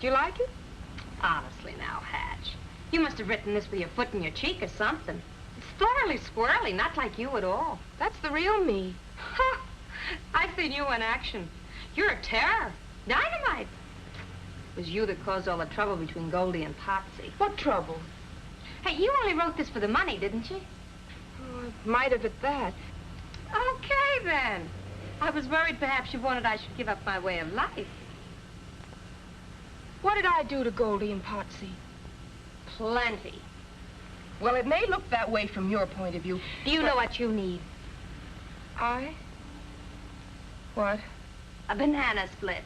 Do you like it? Honestly now, Hatch. You must have written this with your foot in your cheek or something. It's thoroughly squirrely, not like you at all. That's the real me. Ha! I've seen you in action. You're a terror. Dynamite. It was you that caused all the trouble between Goldie and Potsy. What trouble? Hey, you only wrote this for the money, didn't you? Oh, I might have at that. Okay, then. I was worried perhaps you wanted I should give up my way of life. What did I do to Goldie and Potsy? Plenty. Well, it may look that way from your point of view. Do you know what you need? I? What? A banana split.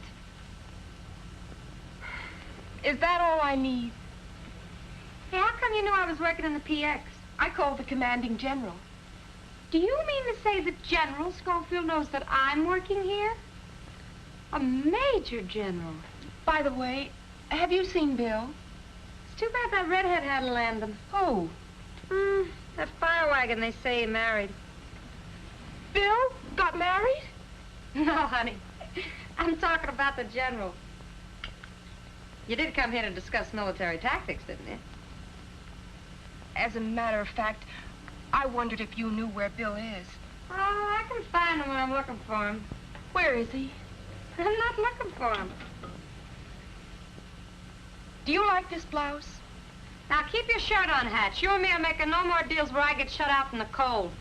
Is that all I need? Hey, how come you knew I was working in the PX? I called the commanding general. Do you mean to say that General Schofield knows that I'm working here? A major general. By the way, have you seen Bill? It's too bad that redhead had to land him. Who? That fire wagon they say he married. Bill got married? No, honey. I'm talking about the general. You did come here to discuss military tactics, didn't you? As a matter of fact, I wondered if you knew where Bill is. Oh, I can find him when I'm looking for him. Where is he? I'm not looking for him. Do you like this blouse? Now, keep your shirt on, Hatch. You and me are making no more deals where I get shut out from the cold.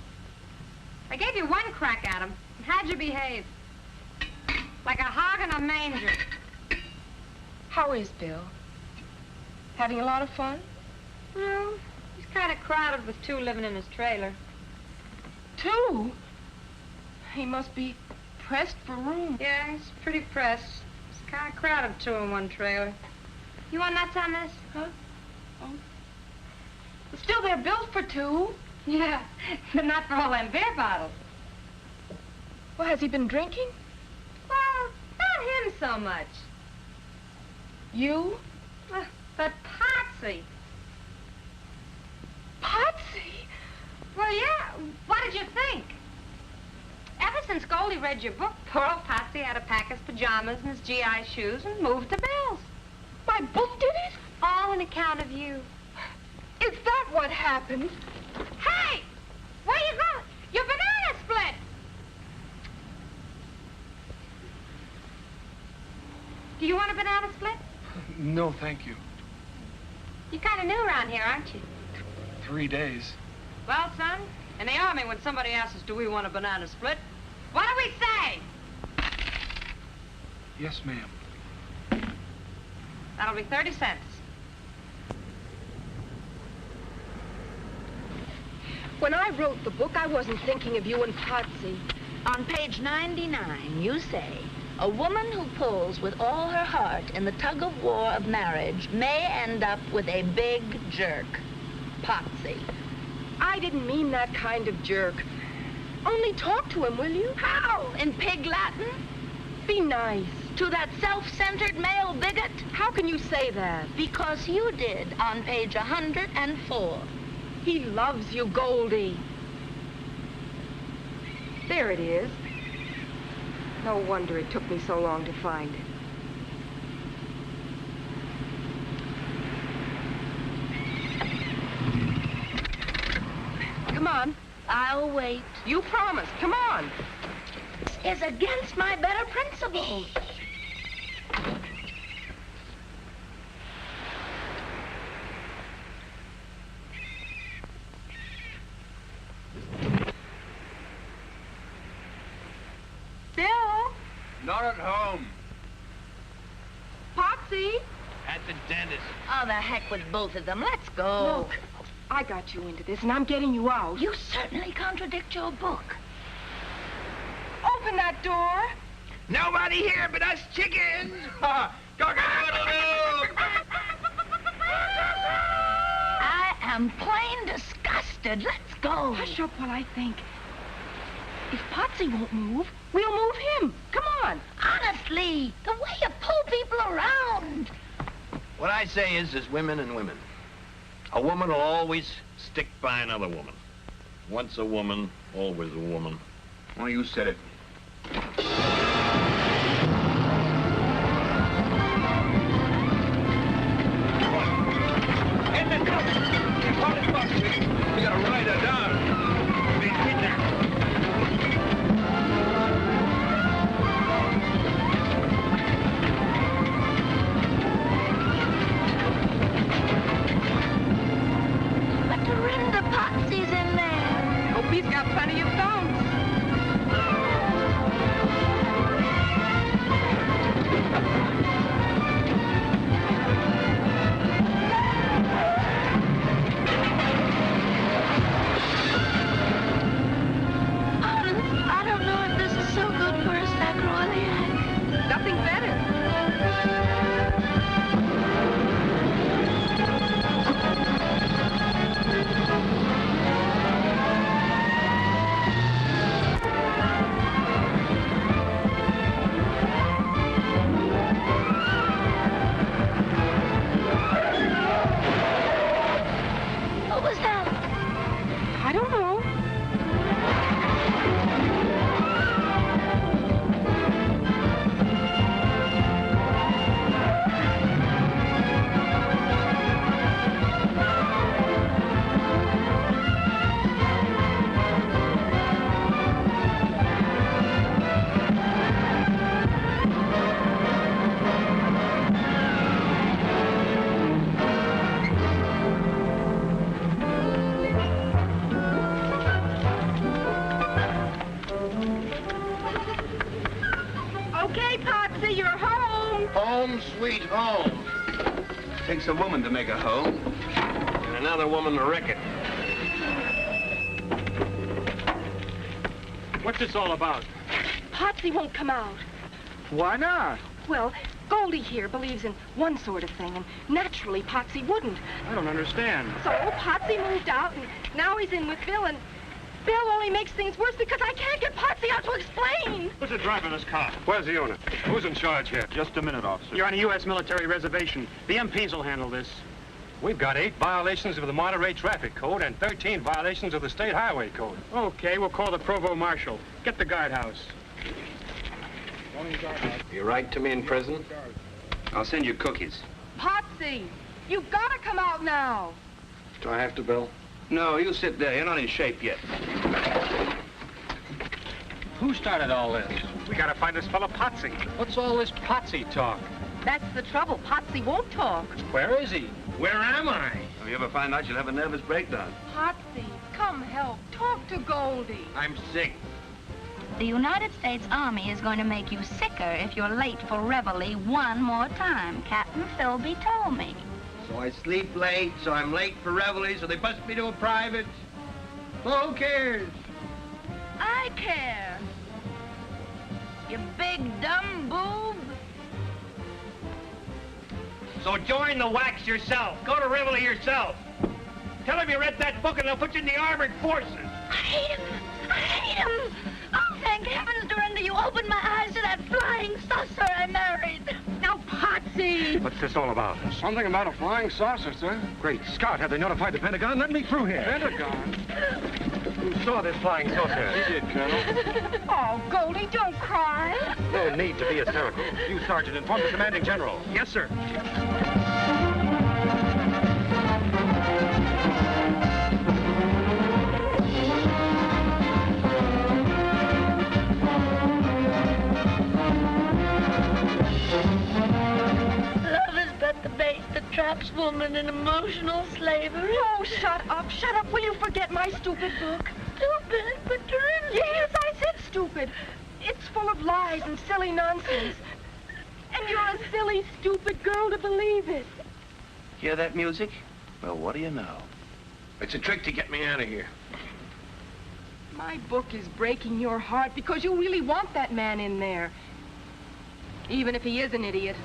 I gave you one crack at him. How'd you behave? Like a hog in a manger. How is Bill? Having a lot of fun? No, he's kind of crowded with two living in his trailer. Two? He must be pressed for room. Yeah, he's pretty pressed. It's kind of crowded, two in one trailer. You want nuts on this? Huh? Oh. But still, they're built for two. Yeah, but not for all them beer bottles. Well, has he been drinking? Well, not him so much. You? But Potsy. Potsy? Well, yeah. What did you think? Ever since Goldie read your book, poor old Potsy had to pack his pajamas and his GI shoes and move to Bill's. My book did it? All on account of you. Is that what happened? Hey! Where you going? Your banana split! Do you want a banana split? No, thank you. You're kind of new around here, aren't you? 3 days. Well, son, in the Army, when somebody asks us, do we want a banana split, what do we say? Yes, ma'am. That'll be 30 cents. When I wrote the book, I wasn't thinking of you and Potsy. On page 99, you say, a woman who pulls with all her heart in the tug-of-war of marriage may end up with a big jerk. Potsy. I didn't mean that kind of jerk. Only talk to him, will you? How? In pig Latin? Be nice. To that self-centered male bigot? How can you say that? Because you did on page 104. He loves you, Goldie. There it is. No wonder it took me so long to find it. Come on. I'll wait. You promised. Come on. This is against my better principles. Bill? Not at home. Potsy? At the dentist. Oh, the heck with both of them. Let's go. Look, I got you into this, and I'm getting you out. You certainly contradict your book. Open that door. Nobody here but us chickens. Cock-a-doodle-doo. I am plain disgusted. Let's go. Hush up while I think. If Potsy won't move, we'll move him. Come on. Honestly, the way you pull people around. What I say is, there's women and women. A woman will always stick by another woman. Once a woman, always a woman. Well, you said it. In the truck! We gotta ride her down. Be kidnapped. But Dorinda Potsy's in there. Hope he's got plenty of bones. Honest, I don't know if this is so good for a sacroiliac. Nothing better. What was that? I don't know. sweet home. Takes a woman to make a home. And another woman to wreck it. What's this all about? Potsy won't come out. Why not? Well, Goldie here believes in one sort of thing, and naturally Potsy wouldn't. I don't understand. So Potsy moved out, and now he's in with Bill, and Bill only makes things worse because I can't get Potsy out to explain. Who's the driver of this car? Where's the owner? Who's in charge here? Just a minute, officer. You're on a U.S. military reservation. The MPs will handle this. We've got 8 violations of the Monterey Traffic Code and 13 violations of the State Highway Code. Okay, we'll call the Provost Marshal. Get the guardhouse. You write to me in prison? I'll send you cookies. Potsy, you've got to come out now. Do I have to, Bill? No, you sit there. You're not in shape yet. Who started all this? We gotta find this fellow Potsy. What's all this Potsy talk? That's the trouble. Potsy won't talk. Where is he? Where am I? If you ever find out, you'll have a nervous breakdown. Potsy, come help. Talk to Goldie. I'm sick. The United States Army is going to make you sicker if you're late for reveille one more time. Captain Philby told me. So I sleep late, so I'm late for reveille, so they bust me to a private. Well, who cares? I care. You big dumb boob. So join the wax yourself. Go to reveille yourself. Tell him you read that book and they'll put you in the armored forces. I hate him. I hate him. Oh, thank heavens, Dorinda, you opened my eyes to that flying saucer I married. Now, Potsy! What's this all about? Something about a flying saucer, sir. Great Scott, have they notified the Pentagon? Let me through here. Pentagon? Who saw this flying saucer? He did, Colonel. Oh, Goldie, don't cry. No need to be hysterical. You, Sergeant, inform the commanding general. Yes, sir. Traps woman in emotional slavery. Oh, shut up. Shut up. Will you forget my stupid book? Stupid? But Dorinda... Yes, I said stupid. It's full of lies and silly nonsense. And you're a silly, stupid girl to believe it. Hear that music? Well, what do you know? It's a trick to get me out of here. My book is breaking your heart because you really want that man in there. Even if he is an idiot.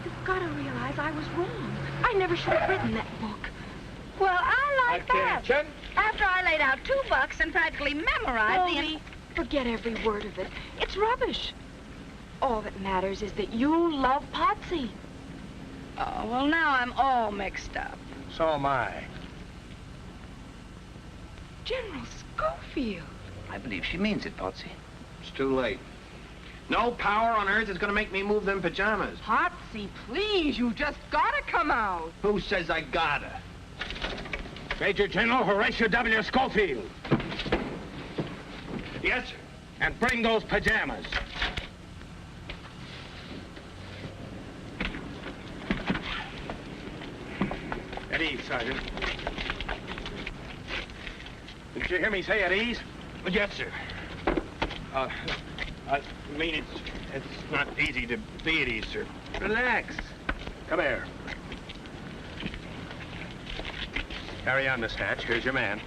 You've got to realize I was wrong. I never should have written that book. Well, I like that. Attention. After I laid out $2 and practically memorized Goldie, forget every word of it. It's rubbish. All that matters is that you love Potsy. Oh, well, now I'm all mixed up. So am I. General Schofield. I believe she means it, Potsy. It's too late. No power on earth is going to make me move them pajamas. Potsy, please, you just gotta come out. Who says I gotta? Major General Horatio W. Schofield. Yes, sir. And bring those pajamas. At ease, Sergeant. Did you hear me say at ease? Yes, sir. I mean, it's not easy to be at ease, sir. Relax. Come here. Carry on, Miss Hatch. Here's your man.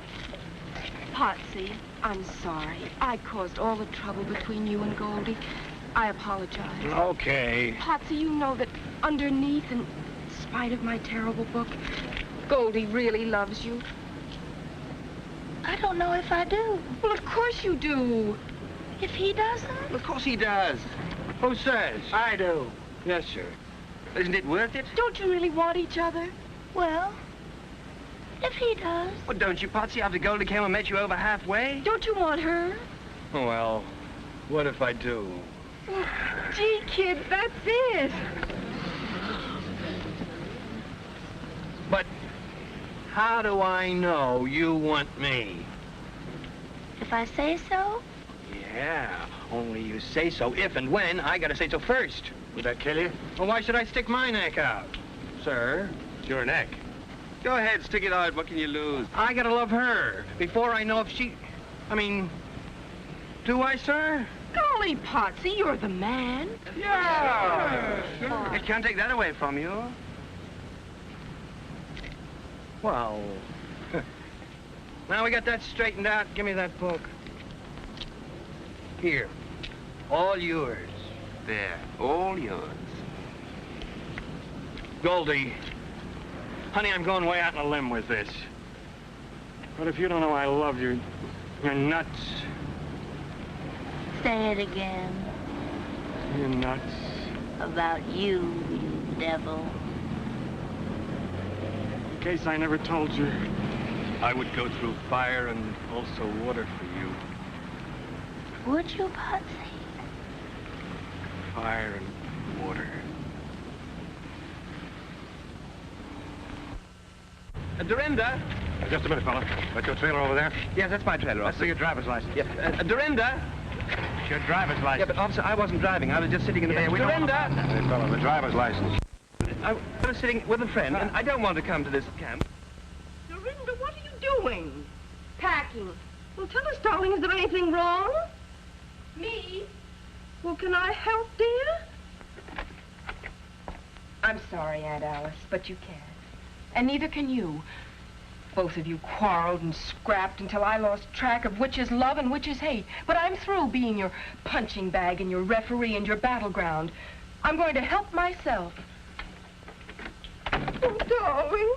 Potsy, I'm sorry. I caused all the trouble between you and Goldie. I apologize. Okay. Potsy, you know that underneath, in spite of my terrible book, Goldie really loves you. I don't know if I do. Well, of course you do. If he doesn't? Of course he does. Who says? I do. Yes, sir. Isn't it worth it? Don't you really want each other? Well, if he does. Well, don't you, Potsy, after Goldie came and met you over halfway? Don't you want her? Well, what if I do? Gee, kid, that's it. But how do I know you want me? If I say so? Yeah, only you say so if and when I gotta say so first. Would that kill you? Well, why should I stick my neck out? Sir? It's your neck. Go ahead, stick it out. What can you lose? I gotta love her before I know if she... I mean, do I, sir? Golly, Potsy, you're the man. Yeah! I can't take that away from you. Well, now we got that straightened out, give me that book. Here, all yours. There, all yours. Goldie, honey, I'm going way out on a limb with this. But if you don't know I love you, you're nuts. Say it again. You're nuts. About you, you devil. In case I never told you, I would go through fire and also water for you. Would you, Potsy? Fire and water. Dorinda? Just a minute, fella. That's your trailer over there? Yes, that's my trailer, Let's officer. see your driver's license. Yeah. Dorinda? It's your driver's license. Yeah, but officer, I wasn't driving. I was just sitting in the back. Dorinda! Hey, fella, the driver's license. I was sitting with a friend, and I don't want to come to this camp. Dorinda, what are you doing? Packing. Well, tell us, darling, is there anything wrong? Me? Well, can I help, dear? I'm sorry, Aunt Alice, but you can't. And neither can you. Both of you quarreled and scrapped until I lost track of which is love and which is hate. But I'm through being your punching bag and your referee and your battleground. I'm going to help myself. Oh, darling.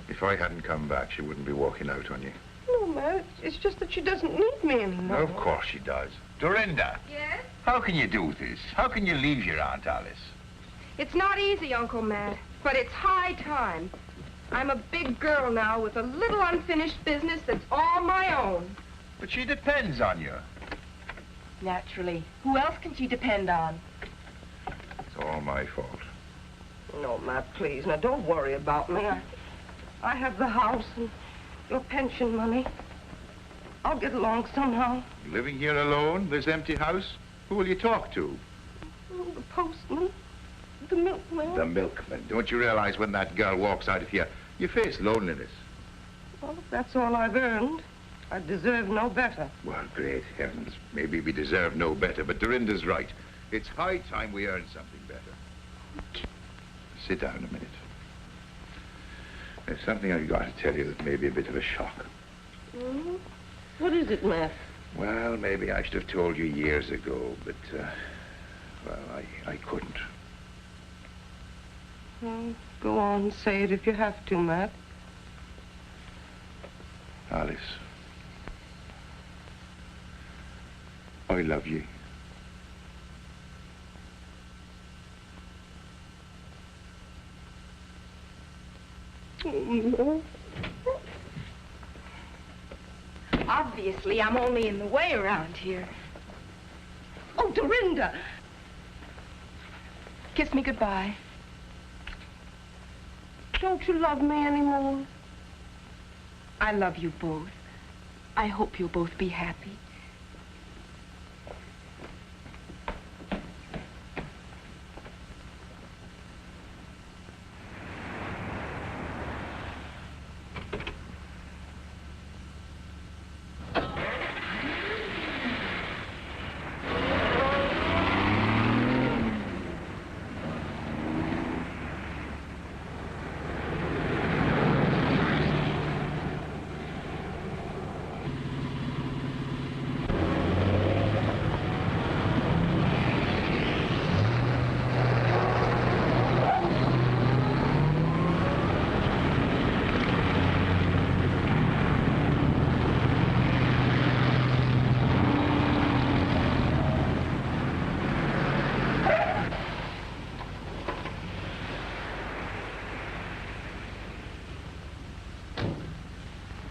If I hadn't come back, she wouldn't be walking out on you. No, Matt, it's just that she doesn't need me anymore. Of course she does. Dorinda. Yes? How can you do this? How can you leave your Aunt Alice? It's not easy, Uncle Matt, but it's high time. I'm a big girl now with a little unfinished business that's all my own. But she depends on you. Naturally. Who else can she depend on? It's all my fault. No, Matt, please. Now, don't worry about me. I have the house and your pension money. I'll get along somehow. Living here alone, this empty house? Who will you talk to? Oh, the postman. The milkman. The milkman. Don't you realize when that girl walks out of here, you face loneliness? Well, if that's all I've earned, I deserve no better. Well, great heavens. Maybe we deserve no better, but Dorinda's right. It's high time we earned something better. Sit down a minute. There's something I've got to tell you that may be a bit of a shock. Mm-hmm. What is it, Matt? Well, maybe I should have told you years ago, but, well, I couldn't. Well, go on, say it if you have to, Matt. Alice. I love you. Obviously, I'm only in the way around here. Oh, Dorinda! Kiss me goodbye. Don't you love me anymore? I love you both. I hope you'll both be happy.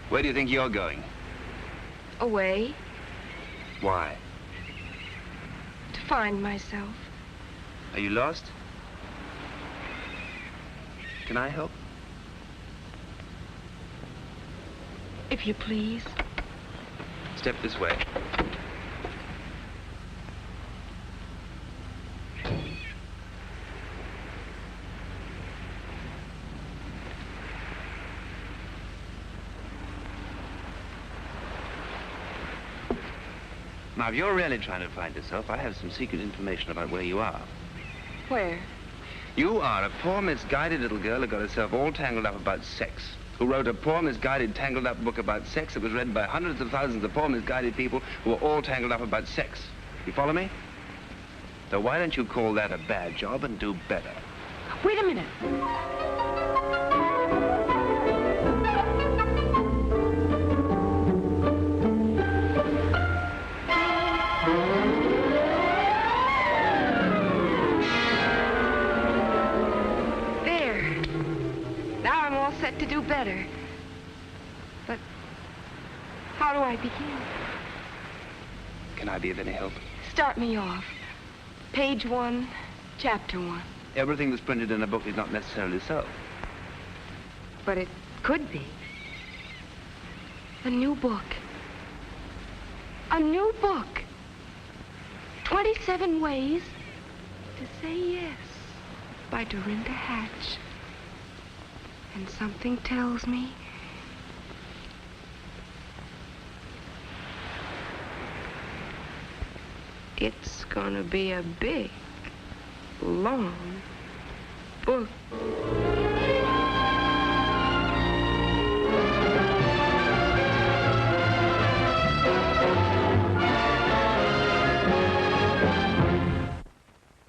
Where do you think you're going? Away Why? to find myself. Are you lost? Can I help? If you please. Step this way. Now, if you're really trying to find yourself, I have some secret information about where you are. Where? You are a poor, misguided little girl who got herself all tangled up about sex, who wrote a poor, misguided, tangled up book about sex that was read by hundreds of thousands of poor, misguided people who were all tangled up about sex. You follow me? So why don't you call that a bad job and do better? Wait a minute. Set to do better. But how do I begin? Can I be of any help? Start me off. Page 1, chapter 1. Everything that's printed in a book is not necessarily so. But it could be. A new book. A new book. 27 Ways to Say Yes by Dorinda Hatch. And something tells me it's gonna be a big, long book.